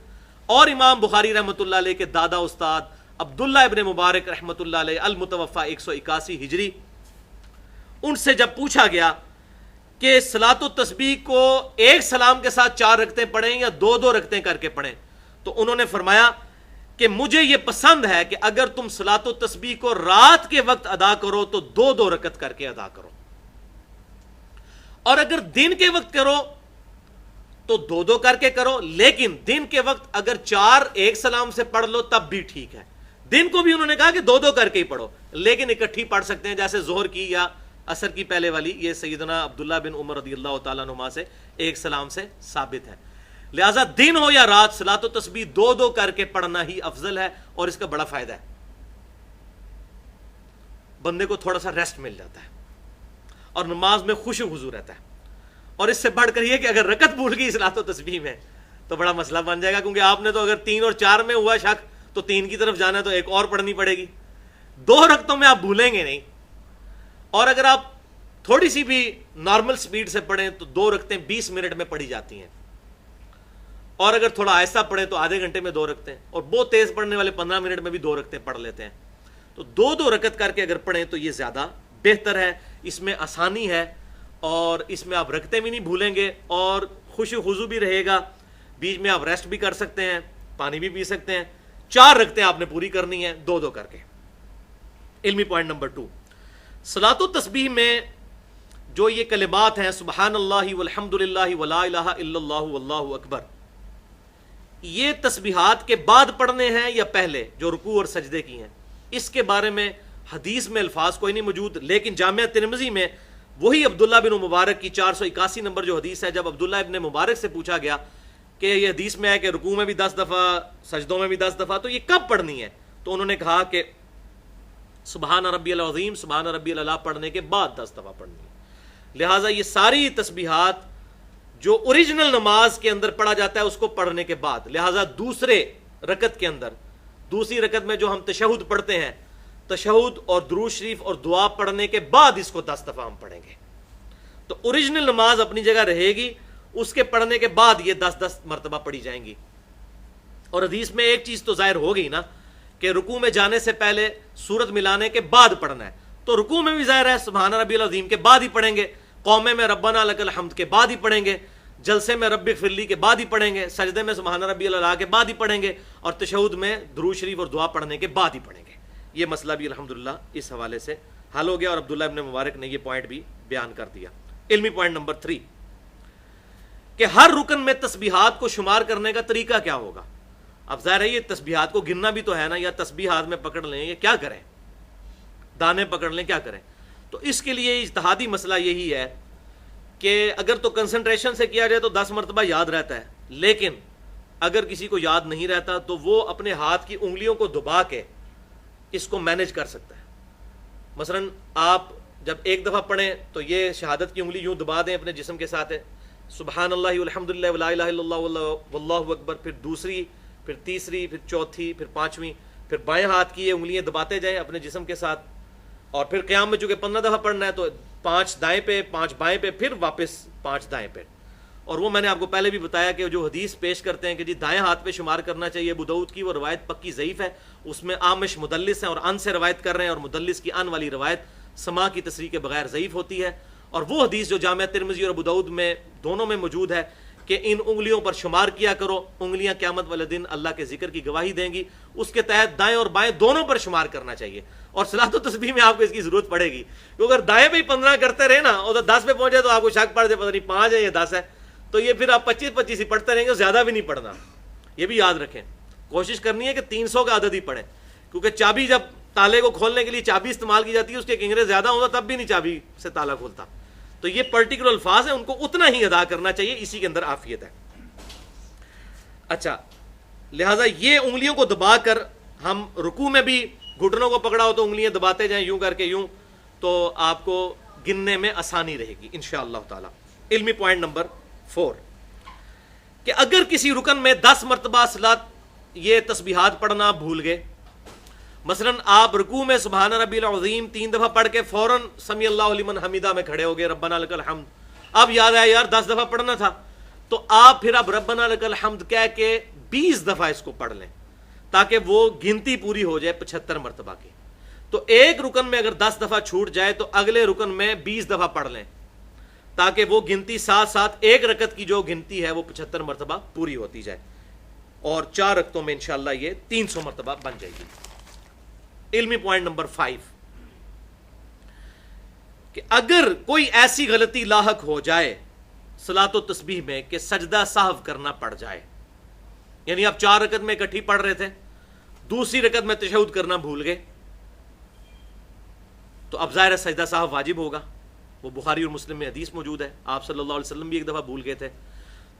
اور امام بخاری رحمۃ اللہ علیہ کے دادا استاد عبداللہ ابن مبارک رحمۃ اللہ علیہ المتوفی 181 ہجری، ان سے جب پوچھا گیا کہ صلاۃ و تسبیح کو ایک سلام کے ساتھ 4 رکعتیں پڑھیں یا 2 رکعتیں کر کے پڑھیں، تو انہوں نے فرمایا کہ مجھے یہ پسند ہے کہ اگر تم صلاۃ و تسبیح کو رات کے وقت ادا کرو تو 2 رکعت کر کے ادا کرو، اور اگر دن کے وقت کرو تو 2 کر کے کرو، لیکن دن کے وقت اگر 4 ایک سلام سے پڑھ لو تب بھی ٹھیک ہے۔ دن کو بھی انہوں نے کہا کہ 2 کر کے ہی پڑھو، لیکن اکٹھی پڑھ سکتے ہیں، جیسے ظہر کی یا عصر کی پہلے والی، یہ سیدنا عبداللہ بن عمر رضی اللہ تعالیٰ عنہما سے ایک سلام سے ثابت ہے۔ لہٰذا دن ہو یا رات صلاۃ و تسبیح 2 کر کے پڑھنا ہی افضل ہے، اور اس کا بڑا فائدہ ہے، بندے کو تھوڑا سا ریسٹ مل جاتا ہے اور نماز میں خشوع و خضوع رہتا ہے۔ اور اس سے بڑھ کر یہ کہ اگر رکعت بھول گئی صلاۃ و تسبیح میں تو بڑا مسئلہ بن جائے گا، کیونکہ آپ نے تو اگر 3 اور 4 میں ہوا شک تو 3 کی طرف جانا ہے تو ایک اور پڑھنی پڑے گی، 2 رکعتوں میں آپ بھولیں گے نہیں، اور اگر آپ تھوڑی سی بھی نارمل سپیڈ سے پڑھیں تو 2 رکعتیں 20 منٹ میں پڑھی جاتی ہیں، اور اگر تھوڑا آہستہ پڑھیں تو آدھے گھنٹے میں 2 رکعتیں، اور بہت تیز پڑھنے والے 15 منٹ میں بھی 2 رکعتیں پڑھ لیتے ہیں. تو 2 رکعت کر کے اگر پڑھیں تو یہ زیادہ بہتر ہے. اس میں آسانی ہے اور اس میں آپ رکعتیں بھی نہیں بھولیں گے اور خوشی خضو بھی رہے گا. بیچ میں آپ ریسٹ بھی کر سکتے ہیں، پانی بھی پی سکتے ہیں. 4 رکعتیں آپ نے پوری کرنی ہے 2 کر کے. علمی پوائنٹ نمبر 2، صلاۃ و تسبیح میں جو یہ کلمات ہیں سبحان اللہ والحمد للہ ولا الہ الا اللہ واللہ اکبر، یہ تسبیحات کے بعد پڑھنے ہیں یا پہلے جو رکوع اور سجدے کی ہیں؟ اس کے بارے میں حدیث میں الفاظ کوئی نہیں موجود، لیکن جامعہ ترمذی میں وہی عبداللہ بن مبارک کی 481 نمبر جو حدیث ہے، جب عبداللہ ابن مبارک سے پوچھا گیا کہ یہ حدیث میں ہے کہ رکوع میں بھی 10 دفعہ، سجدوں میں بھی 10 دفعہ، تو یہ کب پڑھنی ہے؟ تو انہوں نے کہا کہ سبحان ربی العظیم، سبحان ربی العلیٰ پڑھنے کے بعد 10 دفعہ پڑھنی ہے. لہٰذا یہ ساری تسبیحات جو اوریجنل نماز کے اندر پڑھا جاتا ہے اس کو پڑھنے کے بعد، لہٰذا دوسرے رکعت کے اندر، دوسری رکعت میں جو ہم تشہد پڑھتے ہیں، تشہد اور درود شریف اور دعا پڑھنے کے بعد اس کو 10 دفعہ ہم پڑھیں گے. تو اوریجنل نماز اپنی جگہ رہے گی، اس کے پڑھنے کے بعد یہ 10 مرتبہ پڑھی جائیں گی. اور حدیث میں ایک چیز تو ظاہر ہو گئی نا کہ رکوع میں جانے سے پہلے سورت ملانے کے بعد پڑھنا ہے، تو رکوع میں بھی ظاہر ہے سبحان ربی العظیم کے بعد ہی پڑھیں گے، قومے میں ربنا لک الحمد کے بعد ہی پڑھیں گے، جلسے میں رب اغفر لی کے بعد ہی پڑھیں گے، سجدے میں سبحان ربی العلیٰ کے بعد ہی پڑھیں گے، اور تشہد میں درود شریف اور دعا پڑھنے کے بعد ہی پڑھیں گے. یہ مسئلہ بھی الحمدللہ اس حوالے سے حل ہو گیا اور عبداللہ ابن مبارک نے یہ پوائنٹ بھی بیان کر دیا. علمی پوائنٹ نمبر 3 کہ ہر رکن میں تسبیحات کو شمار کرنے کا طریقہ کیا ہوگا؟ اب ظاہر ہے یہ تسبیحات کو گننا بھی تو ہے نا، یا تسبیح ہاتھ میں پکڑ لیں، یہ کیا کریں، دانے پکڑ لیں، کیا کریں؟ تو اس کے لیے اجتہادی مسئلہ یہی ہے کہ اگر تو کنسنٹریشن سے کیا جائے تو 10 مرتبہ یاد رہتا ہے، لیکن اگر کسی کو یاد نہیں رہتا تو وہ اپنے ہاتھ کی انگلیوں کو دبا کے اس کو مینج کر سکتا ہے. مثلا آپ جب ایک دفعہ پڑھیں تو یہ شہادت کی انگلی یوں دبا دیں اپنے جسم کے ساتھ ہے، سبحان اللہ والحمد للہ ولا الہ الا اللہ واللہ اکبر، پھر دوسری، پھر تیسری، پھر چوتھی، پھر پانچویں، پھر بائیں ہاتھ کی یہ انگلیاں دباتے جائیں اپنے جسم کے ساتھ. اور پھر قیام میں چونکہ 15 دفعہ پڑھنا ہے تو 5 دائیں پہ، 5 بائیں پہ، پھر واپس 5 دائیں پہ. اور وہ میں نے آپ کو پہلے بھی بتایا کہ جو حدیث پیش کرتے ہیں کہ جی دائیں ہاتھ پہ شمار کرنا چاہیے، ابو داؤد کی وہ روایت پکی ضعیف ہے، اس میں عامش مدلس ہیں اور ان سے روایت کر رہے ہیں، اور مدلس کی ان والی روایت سما کی تصریح کے بغیر ضعیف ہوتی ہے. اور وہ حدیث جو جامعہ ترمذی اور ابو داؤد میں دونوں میں موجود ہے کہ ان انگلیوں پر شمار کیا کرو، انگلیاں قیامت والے دن اللہ کے ذکر کی گواہی دیں گی، اس کے تحت دائیں اور بائیں دونوں پر شمار کرنا چاہیے. اور صلاۃ و تسبیح میں آپ کو اس کی ضرورت پڑے گی، کیونکہ اگر دائیں پہ ہی 15 کرتے رہے نا اور 10 پہ پہنچے تو آپ کو شک پڑ جائے پتہ نہیں 5 ہے یا 10 ہے، تو یہ پھر آپ 25 ہی پڑھتے رہیں گے، زیادہ بھی نہیں پڑھنا. یہ بھی یاد رکھیں، کوشش کرنی ہے کہ 300 کا عدد ہی پڑھیں، کیونکہ چابی جب تالے کو کھولنے کے لیے چابی استعمال کی جاتی ہے، اس کے کنگرے زیادہ ہوتا تب بھی نہیں چابی سے تالا کھولتا. تو یہ پرٹیکولر الفاظ ہیں، ان کو اتنا ہی ادا کرنا چاہیے، اسی کے اندر عافیت ہے. اچھا، لہٰذا یہ انگلیوں کو دبا کر ہم رکوع میں بھی گھٹنوں کو پکڑا ہو تو انگلیاں دباتے جائیں یوں کر کے یوں، تو آپ کو گننے میں آسانی رہے گی انشاءاللہ تعالی. علمی پوائنٹ نمبر 4 کہ اگر کسی رکن میں 10 مرتبہ صلاۃ یہ تسبیحات پڑھنا بھول گئے، مثلا آپ رکوع میں سبحان ربی العظیم 3 دفعہ پڑھ کے فوراً سمی اللہ لمن حمیدہ میں کھڑے ہو گئے، ربنا لک الحمد، اب یاد آیا یار 10 دفعہ پڑھنا تھا، تو آپ پھر اب ربنا لک الحمد کہہ کے 20 دفعہ اس کو پڑھ لیں تاکہ وہ گنتی پوری ہو جائے 75 مرتبہ کی. تو ایک رکن میں اگر 10 دفعہ چھوٹ جائے تو اگلے رکن میں 20 دفعہ پڑھ لیں تاکہ وہ گنتی ساتھ ساتھ ایک رکعت کی جو گنتی ہے وہ 75 مرتبہ پوری ہوتی جائے، اور 4 رکعتوں میں انشاءاللہ یہ 300 مرتبہ بن جائے گی. علمی پوائنٹ نمبر 5 کہ اگر کوئی ایسی غلطی لاحق ہو جائے صلاۃ و تسبیح میں کہ سجدہ سہو کرنا پڑ جائے، یعنی آپ 4 رکعت میں اکٹھی پڑھ رہے تھے، دوسری رکعت میں تشہد کرنا بھول گئے، تو اب ظاہر ہے سجدہ سہو واجب ہوگا. وہ بخاری اور مسلم میں حدیث موجود ہے، آپ صلی اللہ علیہ وسلم بھی ایک دفعہ بھول گئے تھے.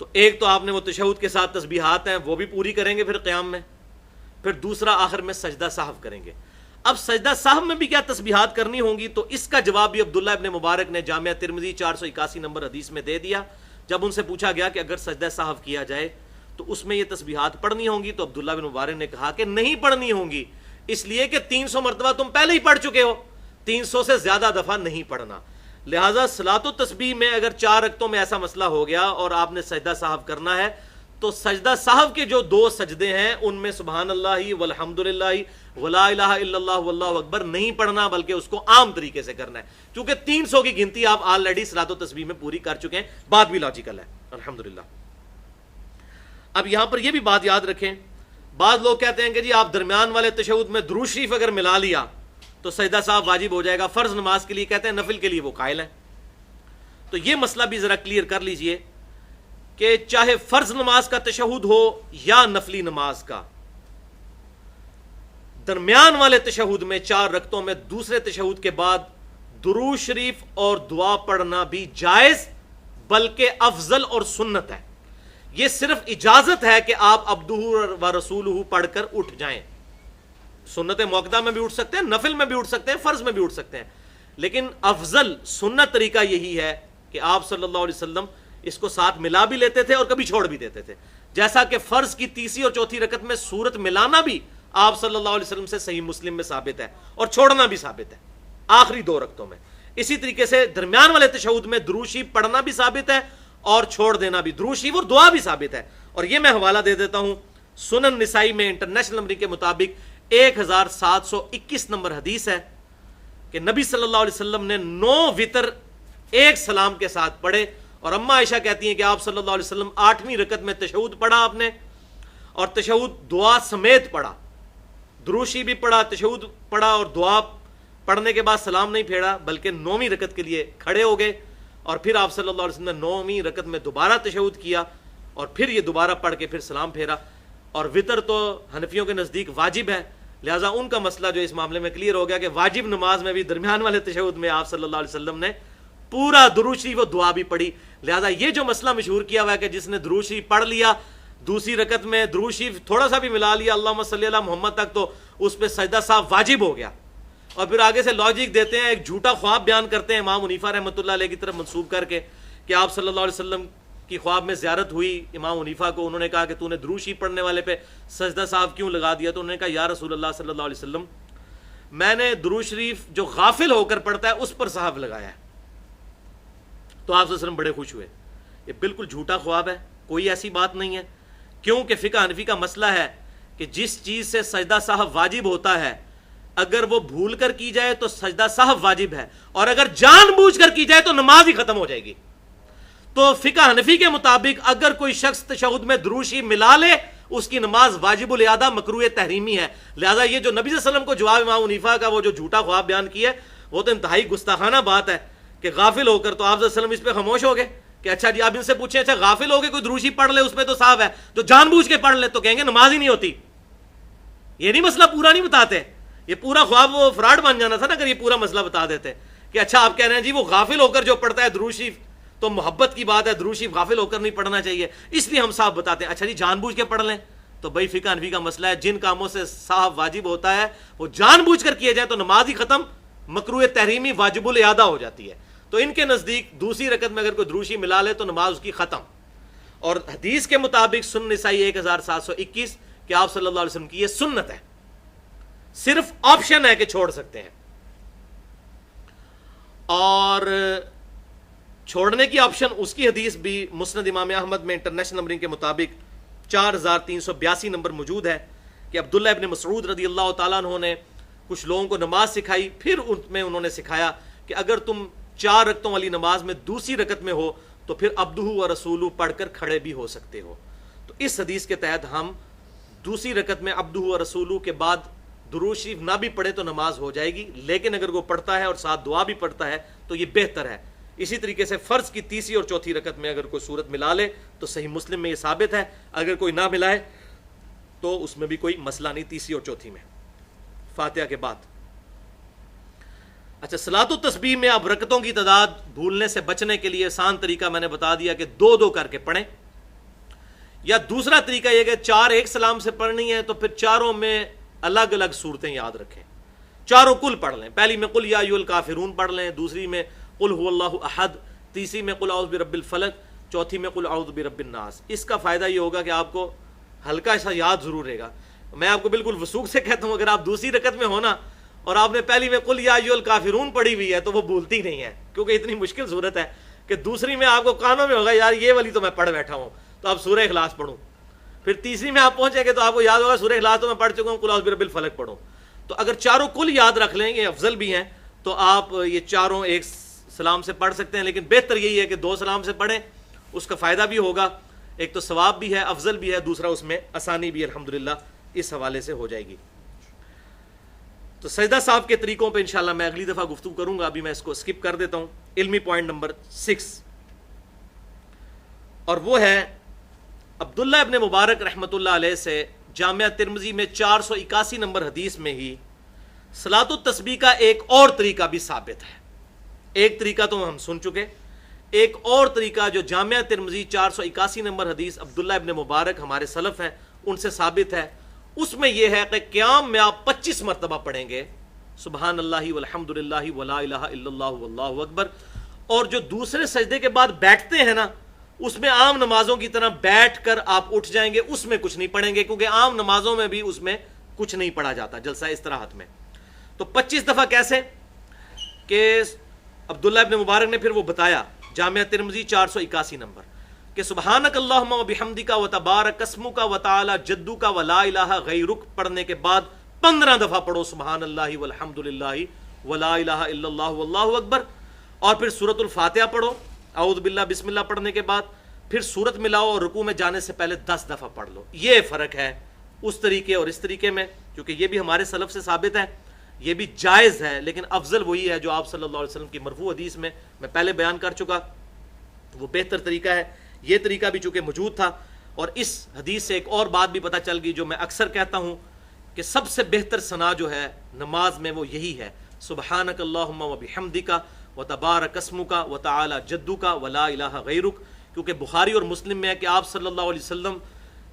تو ایک تو آپ نے وہ تشہد کے ساتھ تسبیحات ہیں وہ بھی پوری کریں گے پھر قیام میں، پھر دوسرا آخر میں سجدہ سہو کریں گے. اب سجدہ سہو میں بھی کیا تسبیحات کرنی ہوں گی؟ تو اس کا جواب بھی عبداللہ ابن مبارک نے جامعہ ترمذی 481 نمبر حدیث میں دے دیا. جب ان سے پوچھا گیا کہ اگر سجدہ سہو کیا جائے تو اس میں یہ تسبیحات پڑھنی ہوں گی، تو عبداللہ بن مبارک نے کہا کہ نہیں پڑھنی ہوں گی، اس لیے کہ 300 مرتبہ تم پہلے ہی پڑھ چکے ہو، 300 سے زیادہ دفعہ نہیں پڑھنا. لہٰذا صلاۃ و تسبیح میں اگر 4 رکعتوں میں ایسا مسئلہ ہو گیا اور آپ نے سجدہ سہو کرنا ہے تو سجدہ سہو کے جو 2 سجدے ہیں ان میں سبحان اللہ والحمدللہ ولا الہ الا اللہ واللہ اکبر نہیں پڑھنا، بلکہ اس کو عام طریقے سے کرنا ہے، کیونکہ 300 کی گنتی آپ آلریڈی صلاۃ و تسبیح میں پوری کر چکے ہیں، بات بھی لاجیکل ہے الحمدللہ۔ اب یہاں پر یہ بھی بات یاد رکھیں، بعض لوگ کہتے ہیں کہ جی آپ درمیان والے تشہد میں درود شریف اگر ملا لیا تو سجدہ سہو واجب ہو جائے گا، فرض نماز کے لیے کہتے ہیں، نفل کے لیے وہ قائل ہیں۔ تو یہ مسئلہ بھی ذرا کلیئر کر لیجئے کہ چاہے فرض نماز کا تشہد ہو یا نفلی نماز کا، درمیان والے تشہد میں 4 رکعتوں میں دوسرے تشہد کے بعد درود شریف اور دعا پڑھنا بھی جائز بلکہ افضل اور سنت ہے۔ یہ صرف اجازت ہے کہ آپ عبدہ و رسولہ پڑھ کر اٹھ جائیں، سنت موقدہ میں بھی اٹھ سکتے ہیں، نفل میں بھی اٹھ سکتے ہیں، فرض میں بھی اٹھ سکتے ہیں، لیکن افضل سنت طریقہ یہی ہے کہ آپ صلی اللہ علیہ وسلم اس کو ساتھ ملا بھی لیتے تھے اور کبھی چھوڑ بھی دیتے تھے، جیسا کہ فرض کی تیسری اور چوتھی رکعت میں سورت ملانا بھی آپ صلی اللہ علیہ وسلم سے صحیح مسلم میں ثابت ہے، اور چھوڑنا بھی ثابت ہے آخری 2 رکعتوں میں۔ اسی طریقے سے درمیان والے تشہد میں درود شریف پڑھنا بھی ثابت ہے اور چھوڑ دینا بھی، درود شریف اور دعا بھی ثابت ہے۔ اور یہ میں حوالہ دے دیتا ہوں، سنن نسائی میں انٹرنیشنل نمبر کے مطابق 1721 نمبر حدیث ہے کہ نبی صلی اللہ علیہ وسلم نے 9 وتر ایک سلام کے ساتھ پڑھے، اور اما عائشہ کہتی ہیں کہ آپ صلی اللہ علیہ وسلم 8ویں رکعت میں تشہد پڑھا آپ نے، اور تشہد دعا سمیت پڑھا، درود شریف بھی پڑھا، تشہد پڑھا، اور دعا پڑھنے کے بعد سلام نہیں پھیرا بلکہ 9ویں رکعت کے لیے کھڑے ہو گئے، اور پھر آپ صلی اللہ علیہ وسلم نے 9ویں رکعت میں دوبارہ تشہد کیا اور پھر یہ دوبارہ پڑھ کے پھر سلام پھیرا۔ اور وتر تو حنفیوں کے نزدیک واجب ہے، لہٰذا ان کا مسئلہ جو اس معاملے میں کلیئر ہو گیا کہ واجب نماز میں بھی درمیان والے تشہد میں آپ صلی اللہ علیہ وسلم نے پورا درود شریف و دعا بھی پڑھی۔ لہٰذا یہ جو مسئلہ مشہور کیا ہوا ہے کہ جس نے درود شریف پڑھ لیا، دوسری رکعت میں درود شریف تھوڑا سا بھی ملا لیا اللہم صلی علی محمد تک، تو اس پہ سجدہ صاحب واجب ہو گیا، اور پھر آگے سے لاجک دیتے ہیں، ایک جھوٹا خواب بیان کرتے ہیں امام حنیفہ رحمۃ اللہ علیہ کی طرف منسوب کر کے کہ آپ صلی اللہ علیہ وسلم کی خواب میں زیارت ہوئی امام حنیفہ کو، انہوں نے کہا کہ تو نے درود شریف پڑھنے والے پہ سجدہ صاحب کیوں لگا دیا؟ تو انہوں نے کہا یا رسول اللہ صلی اللہ علیہ وسلم، میں نے درود شریف جو غافل ہو کر پڑھتا ہے اس پر صاحب لگایا ہے۔ تو آپ صلی اللہ علیہ وسلم بڑے خوش ہوئے۔ یہ بالکل جھوٹا خواب ہے، کوئی ایسی بات نہیں ہے، کیونکہ فقہ حنفی کا مسئلہ ہے کہ جس چیز سے سجدہ صاحب واجب ہوتا ہے اگر وہ بھول کر کی جائے تو سجدہ صاحب واجب ہے، اور اگر جان بوجھ کر کی جائے تو نماز ہی ختم ہو جائے گی۔ تو فقہ حنفی کے مطابق اگر کوئی شخص تشہد میں درود شریف ملا لے اس کی نماز واجب الاعادہ مکروہ تحریمی ہے۔ لہذا یہ جو نبی صلی اللہ علیہ وسلم کو جواب امام حنیفہ کا وہ جو جھوٹا خواب بیان کیا ہے وہ تو انتہائی گستاخانہ بات ہے کہ غافل ہو کر، تو آپ صلی اللہ علیہ وسلم اس پہ خاموش ہو گئے کہ اچھا جی آپ ان سے پوچھیں اچھا غافل ہو کے کوئی درود شریف پڑھ لے اس پہ تو صاف ہے، جو جان بوجھ کے پڑھ لے تو کہیں گے نماز ہی نہیں ہوتی۔ یہ نہیں مسئلہ پورا نہیں بتاتے، یہ پورا خواب وہ فراڈ بن جانا تھا نا اگر یہ پورا مسئلہ بتا دیتے کہ اچھا آپ کہہ رہے ہیں جی وہ غافل ہو کر جو پڑھتا ہے درود شریف تو محبت کی بات ہے، درود شریف غافل ہو کر نہیں پڑھنا چاہیے، اس لیے ہم صاحب بتاتے ہیں اچھا جی جان بوجھ کے پڑھ لیں۔ تو بھائی فقہ حنفی کا مسئلہ ہے جن کاموں سے صاحب واجب ہوتا ہے وہ جان بوجھ کر کیے جائیں تو نماز ہی ختم، مکروہ تحریمی واجب الاعادہ ہو جاتی ہے۔ تو ان کے نزدیک دوسری رکعت میں اگر کوئی درود شریف ملا لے تو نماز اس کی ختم، اور حدیث کے مطابق سنن نسائی 1721 کہ آپ صلی اللہ علیہ وسلم کی یہ سنت ہے، صرف آپشن ہے کہ چھوڑ سکتے ہیں، اور چھوڑنے کی آپشن اس کی حدیث بھی مسند امام احمد میں انٹرنیشنل نمبرنگ کے مطابق 4382 نمبر موجود ہے کہ عبداللہ ابن مسعود رضی اللہ تعالیٰ عنہ نے کچھ لوگوں کو نماز سکھائی، پھر ان میں انہوں نے سکھایا کہ اگر تم 4 رکعتوں والی نماز میں دوسری رکعت میں ہو تو پھر عبدہ و رسولہ پڑھ کر کھڑے بھی ہو سکتے ہو۔ تو اس حدیث کے تحت ہم دوسری رکعت میں عبدہ و رسولہ کے بعد درود شریف نہ بھی پڑھے تو نماز ہو جائے گی، لیکن اگر وہ پڑھتا ہے اور ساتھ دعا بھی پڑھتا ہے تو یہ بہتر ہے۔ اسی طریقے سے فرض کی تیسری اور چوتھی رکعت میں اگر کوئی سورت ملا لے تو صحیح مسلم میں یہ ثابت ہے، اگر کوئی نہ ملائے تو اس میں بھی کوئی مسئلہ نہیں تیسری اور چوتھی میں فاتحہ کے بعد۔ اچھا صلاۃ التسبیح میں اب رکعتوں کی تعداد بھولنے سے بچنے کے لیے آسان طریقہ میں نے بتا دیا کہ 2 کر کے پڑھیں، یا دوسرا طریقہ یہ کہ 4 ایک سلام سے پڑھنی ہے تو پھر چاروں میں الگ الگ صورتیں یاد رکھیں، چاروں کل پڑھ لیں، پہلی میں قل یا ایھا الکافرون پڑھ لیں، دوسری میں قل هو اللہ احد، تیسری میں قل اعوذ برب الفلق، چوتھی میں قل اعوذ برب الناس۔ اس کا فائدہ یہ ہوگا کہ آپ کو ہلکا سا یاد ضرور رہے گا۔ میں آپ کو بالکل وثوق سے کہتا ہوں اگر آپ دوسری رکعت میں ہونا اور آپ نے پہلی میں قل یا ایھا الکافرون پڑھی ہوئی ہے تو وہ بھولتی نہیں ہے، کیونکہ اتنی مشکل صورت ہے کہ دوسری میں آپ کو کانوں میں ہوگا یار یہ والی تو میں پڑھ بیٹھا ہوں تو اب سورہ اخلاص پڑھوں، پھر تیسری میں آپ پہنچیں گے تو آپ کو یاد ہوگا سورہ اخلاص تو میں پڑھ چکا ہوں، قل اعوذ برب الفلق پڑھو. تو اگر چاروں کل یاد رکھ لیں، یہ افضل بھی ہیں، تو آپ یہ چاروں ایک سلام سے پڑھ سکتے ہیں. لیکن بہتر یہی ہے کہ 2 سلام سے پڑھیں، اس کا فائدہ بھی ہوگا، ایک تو ثواب بھی ہے، افضل بھی ہے، دوسرا اس میں آسانی بھی الحمدللہ اس حوالے سے ہو جائے گی. تو سجدہ صاحب کے طریقوں پہ انشاءاللہ میں اگلی دفعہ گفتگو کروں گا، ابھی میں اس کو اسکپ کر دیتا ہوں. علمی پوائنٹ نمبر 6، اور وہ ہے عبداللہ ابن مبارک رحمۃ اللہ علیہ سے جامعہ ترمذی میں 481 نمبر حدیث میں ہی صلاۃ التسبیح کا ایک اور طریقہ بھی ثابت ہے. ایک طریقہ تو ہم سن چکے، ایک اور طریقہ جو جامعہ ترمذی 481 نمبر حدیث عبداللہ ابن مبارک ہمارے سلف ہیں ان سے ثابت ہے. اس میں یہ ہے کہ قیام میں آپ 25 مرتبہ پڑھیں گے سبحان اللہ والحمد للہ ولا الہ الا اللہ واللہ اکبر، اور جو دوسرے سجدے کے بعد بیٹھتے ہیں نا، اس میں عام نمازوں کی طرح بیٹھ کر آپ اٹھ جائیں گے، اس میں کچھ نہیں پڑھیں گے، کیونکہ عام نمازوں میں بھی اس میں کچھ نہیں پڑھا جاتا جلسہ استراحت میں. تو 25 دفعہ کیسے کہ عبداللہ ابن مبارک نے پھر وہ بتایا جامعہ ترمذی 481 نمبر کہ سبحانک اللہم و بحمدک و تبارک اسمک و تعالی جدک و لا الہ غیرک پڑھنے کے بعد 15 دفعہ پڑھو سبحان اللہ والحمد للہ ولا الہ الا اللہ واللہ اکبر، اور پھر سورۃ الفاتحہ پڑھو اعوذ باللہ بسم اللہ پڑھنے کے بعد، پھر سورت ملاؤ اور رکوع میں جانے سے پہلے 10 دفعہ پڑھ لو. یہ فرق ہے اس طریقے اور اس طریقے میں، کیونکہ یہ بھی ہمارے سلف سے ثابت ہے، یہ بھی جائز ہے، لیکن افضل وہی ہے جو آپ صلی اللہ علیہ وسلم کی مرفوع حدیث میں میں پہلے بیان کر چکا، وہ بہتر طریقہ ہے. یہ طریقہ بھی چونکہ موجود تھا، اور اس حدیث سے ایک اور بات بھی پتہ چل گئی جو میں اکثر کہتا ہوں کہ سب سے بہتر ثنا جو ہے نماز میں وہ یہی ہے سبحانک اللہم و بحمدک و تبارک اسمک و تعالی جدک و لا الہ غیرک، کیونکہ بخاری اور مسلم میں ہے کہ آپ صلی اللہ علیہ وسلم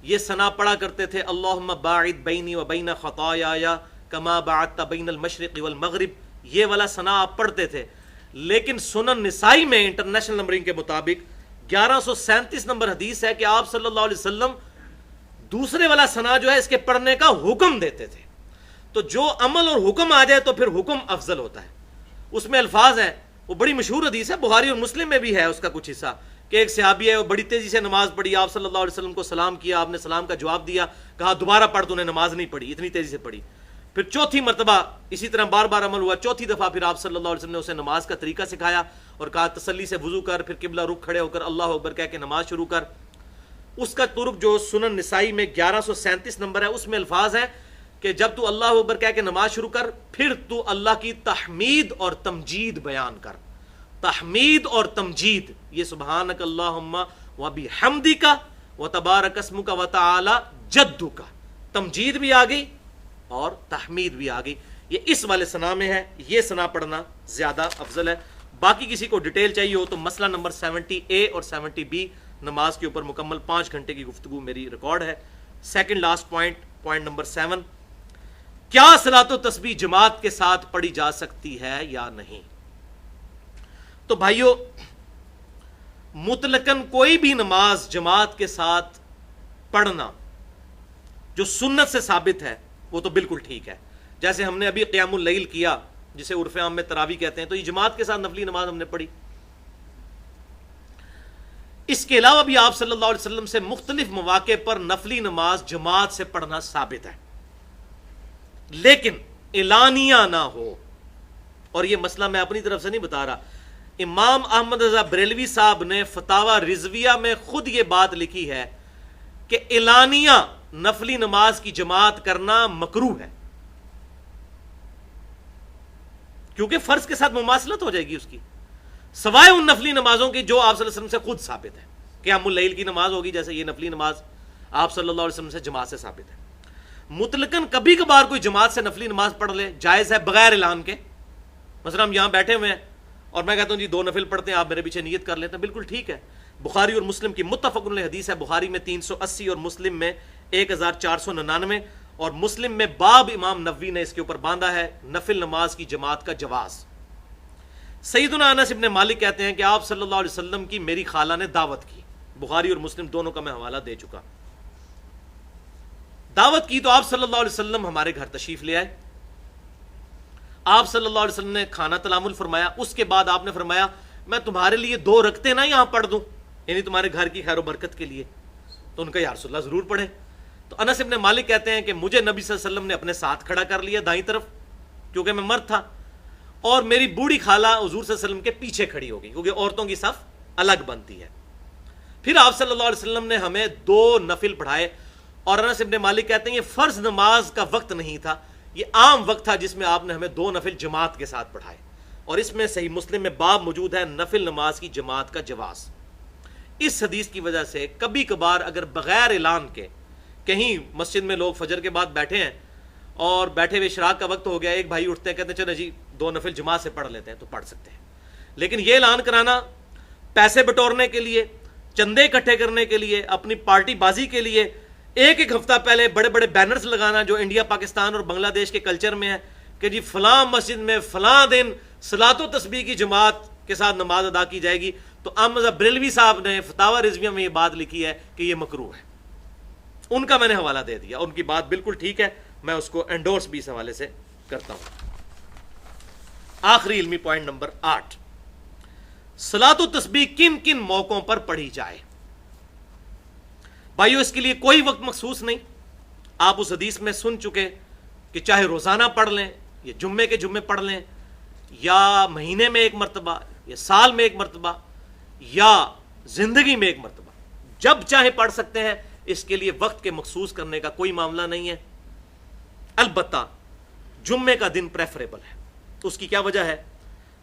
یہ ثنا پڑھا کرتے تھے اللہم باعد بینی و بین خطایایا کما بعدت بین المشرق والمغرب. یہ والا ثنا آپ پڑھتے تھے، لیکن سنن نسائی میں انٹرنیشنل نمبرنگ کے مطابق 1137 نمبر حدیث ہے کہ آپ صلی اللہ علیہ وسلم دوسرے والا ثنا جو ہے اس کے پڑھنے کا حکم دیتے تھے. تو جو عمل اور حکم آ جائے تو پھر حکم افضل ہوتا ہے. اس میں الفاظ ہیں، وہ بڑی مشہور حدیث ہے، بخاری اور مسلم میں بھی ہے اس کا کچھ حصہ، کہ ایک صحابی ہے وہ بڑی تیزی سے نماز پڑھی، آپ صلی اللہ علیہ وسلم کو سلام کیا، آپ نے سلام کا جواب دیا، کہا دوبارہ پڑھ، تو نے نماز نہیں پڑھی، اتنی تیزی سے پڑھی. پھر چوتھی مرتبہ اسی طرح بار بار عمل ہوا، چوتھی دفعہ پھر آپ صلی اللہ علیہ وسلم نے اسے نماز کا طریقہ سکھایا اور کہا تسلی سے وضو کر، پھر قبلہ رخ کھڑے ہو کر اللہ اکبر کہہ کے نماز شروع کر. اس کا طرق جو سنن نسائی میں 1137 نمبر ہے، اس میں الفاظ ہیں کہ جب تو اللہ اکبر کہہ کے نماز شروع کر، پھر تو اللہ کی تحمید اور تمجید بیان کر. تحمید اور تمجید، یہ سبحانک اللہم و بحمدک و تبارک اسمک و تعالی جدک، تمجید بھی آ گئی اور تحمید بھی آ گئی. یہ اس والے ثنا میں ہے، یہ ثنا پڑھنا زیادہ افضل ہے. باقی کسی کو ڈیٹیل چاہیے ہو تو مسئلہ نمبر 70A اور 70B نماز کے اوپر مکمل 5 گھنٹے کی گفتگو میری ریکارڈ ہے. سیکنڈ لاسٹ پوائنٹ نمبر 7، کیا صلاۃ و تسبیح جماعت کے ساتھ پڑھی جا سکتی ہے یا نہیں؟ تو بھائیو، مطلقاً کوئی بھی نماز جماعت کے ساتھ پڑھنا جو سنت سے ثابت ہے وہ تو بالکل ٹھیک ہے. جیسے ہم نے ابھی قیام اللیل کیا، جسے عرف عام میں تراویح کہتے ہیں، تو یہ جماعت کے ساتھ نفلی نماز ہم نے پڑھی. اس کے علاوہ بھی آپ صلی اللہ علیہ وسلم سے مختلف مواقع پر نفلی نماز جماعت سے پڑھنا ثابت ہے، لیکن اعلانیہ نہ ہو. اور یہ مسئلہ میں اپنی طرف سے نہیں بتا رہا، امام احمد رضا بریلوی صاحب نے فتاوی رضویہ میں خود یہ بات لکھی ہے کہ اعلانیہ نفلی نماز کی جماعت کرنا مکروہ ہے، کیونکہ فرض کے ساتھ مماثلت ہو جائے گی اس کی، سوائے ان نفلی نمازوں کی جو آپ صلی اللہ علیہ وسلم سے خود ثابت ہے. قیام اللیل کی نماز ہوگی، جیسے یہ نفلی نماز آپ صلی اللہ علیہ وسلم سے جماعت سے ثابت ہے. مطلقاً کبھی کبھار کوئی جماعت سے نفلی نماز پڑھ لے، جائز ہے بغیر اعلان کے. مثلا ہم یہاں بیٹھے ہوئے ہیں اور میں کہتا ہوں جی 2 نفل پڑھتے ہیں، آپ میرے پیچھے نیت کر لیتے ہیں، بالکل ٹھیک ہے. بخاری اور مسلم کی متفق علیہ حدیث ہے، بخاری میں 380 اور مسلم میں 1499، اور مسلم میں باب امام نووی نے اس کے اوپر باندھا ہے نفل نماز کی جماعت کا جواز. سیدنا انس ابن مالک کہتے ہیں کہ آپ صلی اللہ علیہ وسلم کی میری خالہ نے دعوت کی، بخاری اور مسلم دونوں کا میں حوالہ دے چکا. دعوت کی تو آپ صلی اللہ علیہ وسلم ہمارے گھر تشریف لے آئے، آپ صلی اللہ علیہ وسلم نے کھانا تناول فرمایا. اس کے بعد آپ نے فرمایا میں تمہارے لیے 2 رکعتیں نہ یہاں پڑھ دوں، یعنی تمہارے گھر کی خیر و برکت کے لیے. تو ان کا یا رسول اللہ ضرور پڑھیں. تو انس ابن مالک کہتے ہیں کہ مجھے نبی صلی اللہ علیہ وسلم نے اپنے ساتھ کھڑا کر لیا دائیں طرف کیونکہ میں مرد تھا, اور میری بوڑھی خالہ حضور صلی اللہ علیہ وسلم کے پیچھے کھڑی ہو گئی کیونکہ عورتوں کی صف الگ بنتی ہے. پھر آپ صلی اللہ علیہ وسلم نے ہمیں 2 نفل پڑھائے, اور انس ابن مالک کہتے ہیں یہ فرض نماز کا وقت نہیں تھا, یہ عام وقت تھا جس میں آپ نے ہمیں 2 نفل جماعت کے ساتھ پڑھائے. اور اس میں صحیح مسلم میں باب موجود ہے نفل نماز کی جماعت کا جواز. اس حدیث کی وجہ سے کبھی کبھار اگر بغیر اعلان کے کہیں مسجد میں لوگ فجر کے بعد بیٹھے ہیں اور بیٹھے ہوئے اشراق کا وقت ہو گیا, ایک بھائی اٹھتے ہیں کہتے ہیں چلو جی 2 نفل جماعت سے پڑھ لیتے ہیں, تو پڑھ سکتے ہیں. لیکن یہ اعلان کرانا پیسے بٹورنے کے لیے, چندے اکٹھے کرنے کے لیے, اپنی پارٹی بازی کے لیے, ایک ہفتہ پہلے بڑے بڑے بینرز لگانا جو انڈیا پاکستان اور بنگلہ دیش کے کلچر میں ہے کہ جی فلاں مسجد میں فلاں دن صلاۃ و تسبیح کی جماعت کے ساتھ نماز ادا کی جائے گی. تو احمد بریلوی صاحب نے فتاوی رضویہ میں یہ بات لکھی ہے کہ یہ مکروہ ہے. ان کا میں نے حوالہ دے دیا, ان کی بات بالکل ٹھیک ہے, میں اس کو انڈورس بھی اس حوالے سے کرتا ہوں. آخری علمی پوائنٹ نمبر 8, صلاۃ و تسبیح کن کن موقعوں پر پڑھی جائے. بھائیو اس کے لیے کوئی وقت مخصوص نہیں. آپ اس حدیث میں سن چکے کہ چاہے روزانہ پڑھ لیں, یا جمعے کے جمعے پڑھ لیں, یا مہینے میں ایک مرتبہ, یا سال میں ایک مرتبہ, یا زندگی میں ایک مرتبہ, جب چاہے پڑھ سکتے ہیں. اس کے لیے وقت کے مخصوص کرنے کا کوئی معاملہ نہیں ہے. البتہ جمعے کا دن پریفریبل ہے. اس کی کیا وجہ ہے؟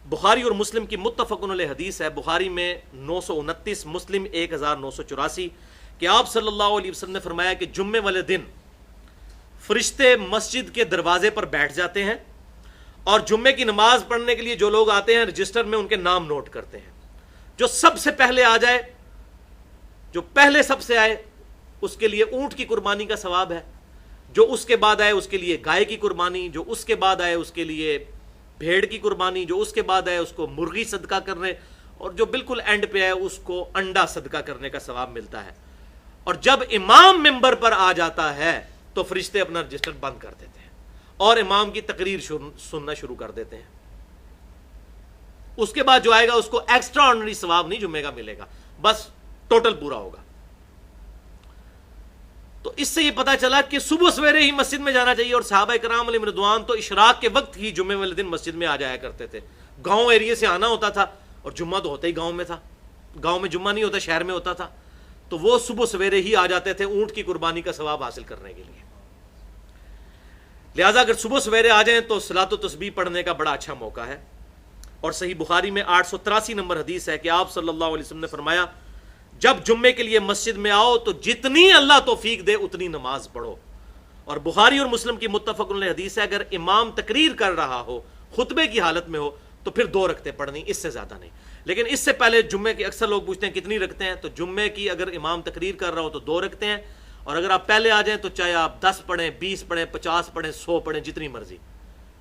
بخاری اور مسلم کی متفق علیہ حدیث ہے, بخاری میں 929, مسلم 1984, کہ آپ صلی اللہ علیہ وسلم نے فرمایا کہ جمعے والے دن فرشتے مسجد کے دروازے پر بیٹھ جاتے ہیں, اور جمعے کی نماز پڑھنے کے لیے جو لوگ آتے ہیں رجسٹر میں ان کے نام نوٹ کرتے ہیں. جو سب سے پہلے آ جائے, جو پہلے سب سے آئے, اس کے لیے اونٹ کی قربانی کا ثواب ہے. جو اس کے بعد آئے اس کے لیے گائے کی قربانی, جو اس کے بعد آئے اس کے لیے بھیڑ کی قربانی, جو اس کے بعد آئے اس کو مرغی صدقہ کرنے, اور جو بالکل اینڈ پہ آئے اس کو انڈا صدقہ کرنے کا ثواب ملتا ہے. اور جب امام ممبر پر آ جاتا ہے تو فرشتے اپنا رجسٹر بند کر دیتے ہیں اور امام کی تقریر سننا شروع کر دیتے ہیں. اس کے بعد جو آئے گا اس کو ایکسٹرا آرڈنری ثواب نہیں جمعے کا ملے گا, بس ٹوٹل پورا ہوگا. تو اس سے یہ پتا چلا کہ صبح سویرے ہی مسجد میں جانا چاہیے, اور صحابہ کرام علیہم رضوان تو اشراق کے وقت ہی جمعے والے دن مسجد میں آ جایا کرتے تھے. گاؤں ایریے سے آنا ہوتا تھا, اور جمعہ تو ہوتا ہی گاؤں میں تھا, گاؤں میں جمعہ نہیں ہوتا, شہر میں ہوتا تھا, تو وہ صبح سویرے ہی آ جاتے تھے اونٹ کی قربانی کا ثواب حاصل کرنے کے لیے. لہٰذا اگر صبح سویرے آ جائیں تو صلاۃ و تسبیح پڑھنے کا بڑا اچھا موقع ہے. اور صحیح بخاری میں 883 نمبر حدیث ہے کہ آپ صلی اللہ علیہ وسلم نے فرمایا جب جمعے کے لیے مسجد میں آؤ تو جتنی اللہ توفیق دے اتنی نماز پڑھو. اور بخاری اور مسلم کی متفق علیہ حدیث ہے اگر امام تقریر کر رہا ہو, خطبے کی حالت میں ہو, تو پھر 2 رکعتیں پڑھنی, اس سے زیادہ نہیں. لیکن اس سے پہلے جمعے کی اکثر لوگ پوچھتے ہیں کتنی رکعتیں ہیں, تو جمعے کی اگر امام تقریر کر رہا ہو تو 2 رکعتیں ہیں, اور اگر آپ پہلے آ جائیں تو چاہے آپ 10 پڑھیں, 20 پڑھیں, 50 پڑھیں, 100 پڑھیں, جتنی مرضی.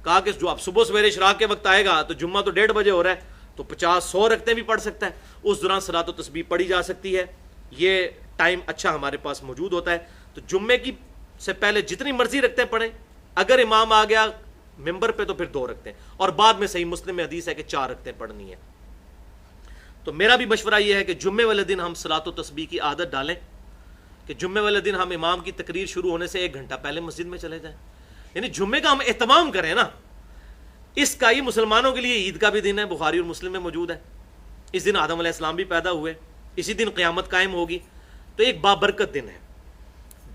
کہا کہ جو آپ صبح سویرے اشراق کے وقت آئے گا تو جمعہ تو 1:30 بجے ہو رہا ہے, تو 50-100 رکعتیں بھی پڑھ سکتا ہے. اس دوران صلاۃ و تسبیح پڑھی جا سکتی ہے, یہ ٹائم اچھا ہمارے پاس موجود ہوتا ہے. تو جمعے کی سے پہلے جتنی مرضی رکعتیں پڑھیں, اگر امام آ گیا ممبر پہ تو پھر 2 رکعتیں, اور بعد میں صحیح مسلم میں حدیث ہے کہ 4 رکعتیں پڑھنی ہے. تو میرا بھی مشورہ یہ ہے کہ جمعے والے دن ہم صلاۃ و تسبیح کی عادت ڈالیں کہ جمعے والے دن ہم امام کی تقریر شروع ہونے سے 1 گھنٹہ پہلے مسجد میں چلے جائیں. یعنی جمعے کا ہم اہتمام کریں نا. اس کا یہ مسلمانوں کے لیے عید کا بھی دن ہے, بخاری اور مسلم میں موجود ہے. اس دن آدم علیہ السلام بھی پیدا ہوئے, اسی دن قیامت قائم ہوگی, تو ایک بابرکت دن ہے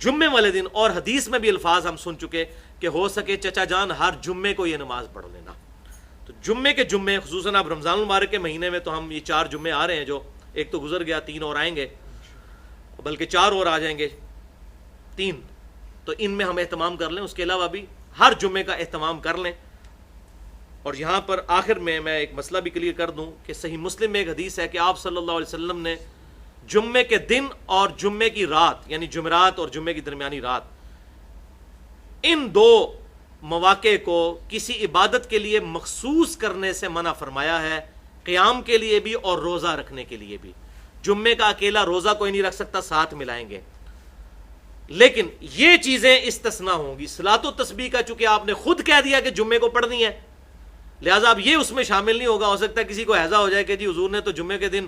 جمعے والے دن. اور حدیث میں بھی الفاظ ہم سن چکے کہ ہو سکے چچا جان ہر جمعے کو یہ نماز پڑھ لینا. تو جمعے کے جمعے خصوصاً اب رمضان المبارک کے مہینے میں تو ہم یہ 4 جمعے آ رہے ہیں, جو ایک تو گزر گیا, 3 اور آئیں گے, بلکہ 4 اور آ جائیں گے, 3, تو ان میں ہم اہتمام کر لیں. اس کے علاوہ بھی ہر جمعے کا اہتمام کر لیں. اور یہاں پر آخر میں ایک مسئلہ بھی کلیئر کر دوں کہ صحیح مسلم میں ایک حدیث ہے کہ آپ صلی اللہ علیہ وسلم نے جمعے کے دن اور جمعے کی رات, یعنی جمعرات اور جمعے کی درمیانی رات, ان 2 مواقع کو کسی عبادت کے لیے مخصوص کرنے سے منع فرمایا ہے, قیام کے لیے بھی اور روزہ رکھنے کے لیے بھی. جمعے کا اکیلا روزہ کوئی نہیں رکھ سکتا, ساتھ ملائیں گے. لیکن یہ چیزیں استثناء ہوں گی. صلاۃ و تسبیح کا چونکہ آپ نے خود کہہ دیا کہ جمعے کو پڑھنی ہے, لہٰذا اب یہ اس میں شامل نہیں ہوگا. ہو سکتا ہے کسی کو ہیضہ ہو جائے کہ جی حضور نے تو جمعے کے دن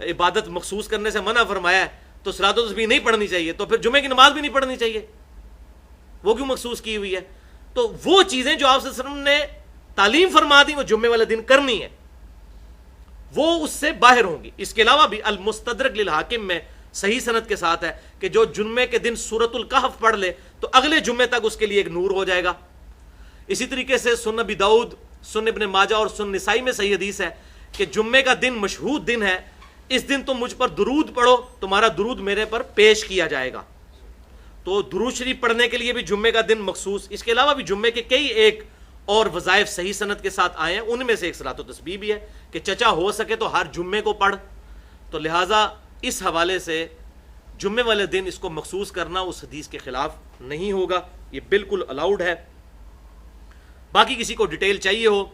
عبادت مخصوص کرنے سے منع فرمایا ہے, تو صلاۃ و تسبیح نہیں پڑھنی چاہیے، تو پھر جمعے کی نماز بھی نہیں پڑھنی چاہیے، وہ کیوں مخصوص کی ہوئی ہے؟ تو وہ چیزیں جو آپ صلی اللہ علیہ وسلم نے تعلیم فرما دی وہ جمعے والے دن کرنی ہے، وہ اس سے باہر ہوں گی۔ اس کے علاوہ بھی المستدرک للحاکم میں صحیح سند کے ساتھ ہے کہ جو جمعے کے دن سورۃ الکہف پڑھ لے تو اگلے جمعے تک اس کے لیے ایک نور ہو جائے گا۔ اسی طریقے سے سنن ابی داؤد، سنن ابن ماجہ اور سنن نسائی میں صحیح حدیث ہے کہ جمعے کا دن مشہود دن ہے، اس دن تم مجھ پر درود پڑھو، تمہارا درود میرے پر پیش کیا جائے گا۔ تو درود شریف پڑھنے کے لیے بھی جمعے کا دن مخصوص۔ اس کے علاوہ بھی جمعے کے کئی ایک اور وظائف صحیح سند کے ساتھ آئے ہیں، ان میں سے ایک صلاۃ و تسبیح بھی ہے کہ چچا ہو سکے تو ہر جمعے کو پڑھ۔ تو لہٰذا اس حوالے سے جمعے والے دن اس کو مخصوص کرنا اس حدیث کے خلاف نہیں ہوگا، یہ بالکل الاؤڈ ہے۔ باقی کسی کو ڈیٹیل چاہیے ہو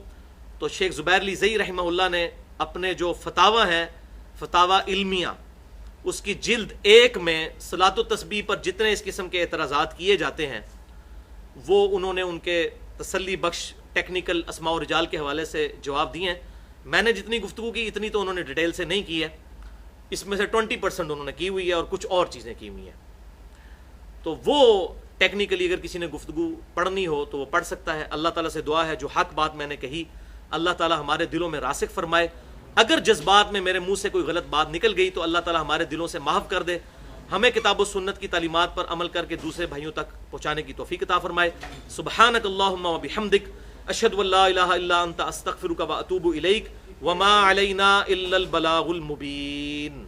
تو شیخ زبیر علی زئی رحمہ اللہ نے اپنے جو فتاوی ہیں، فتاوی علمیہ، اس کی جلد 1 میں صلاۃ و تسبیح پر جتنے اس قسم کے اعتراضات کیے جاتے ہیں وہ انہوں نے ان کے تسلی بخش ٹیکنیکل اسماء و رجال کے حوالے سے جواب دیے ہیں۔ میں نے جتنی گفتگو کی اتنی تو انہوں نے ڈیٹیل سے نہیں کی ہے، اس میں سے 20% انہوں نے کی ہوئی ہے اور کچھ اور چیزیں کی ہوئی ہیں۔ تو وہ ٹیکنیکلی اگر کسی نے گفتگو پڑھنی ہو تو وہ پڑھ سکتا ہے۔ اللہ تعالیٰ سے دعا ہے جو حق بات میں نے کہی اللہ تعالیٰ ہمارے دلوں میں راسخ فرمائے، اگر جذبات میں میرے منہ سے کوئی غلط بات نکل گئی تو اللہ تعالیٰ ہمارے دلوں سے معاف کر دے، ہمیں کتاب و سنت کی تعلیمات پر عمل کر کے دوسرے بھائیوں تک پہنچانے کی توفیق عطا فرمائے۔ سبحانک اللہم و بحمدک، اشہد ان لا الہ الا انت، استغفرک و اتوب الیک، وما علینا الا البلاغ المبین۔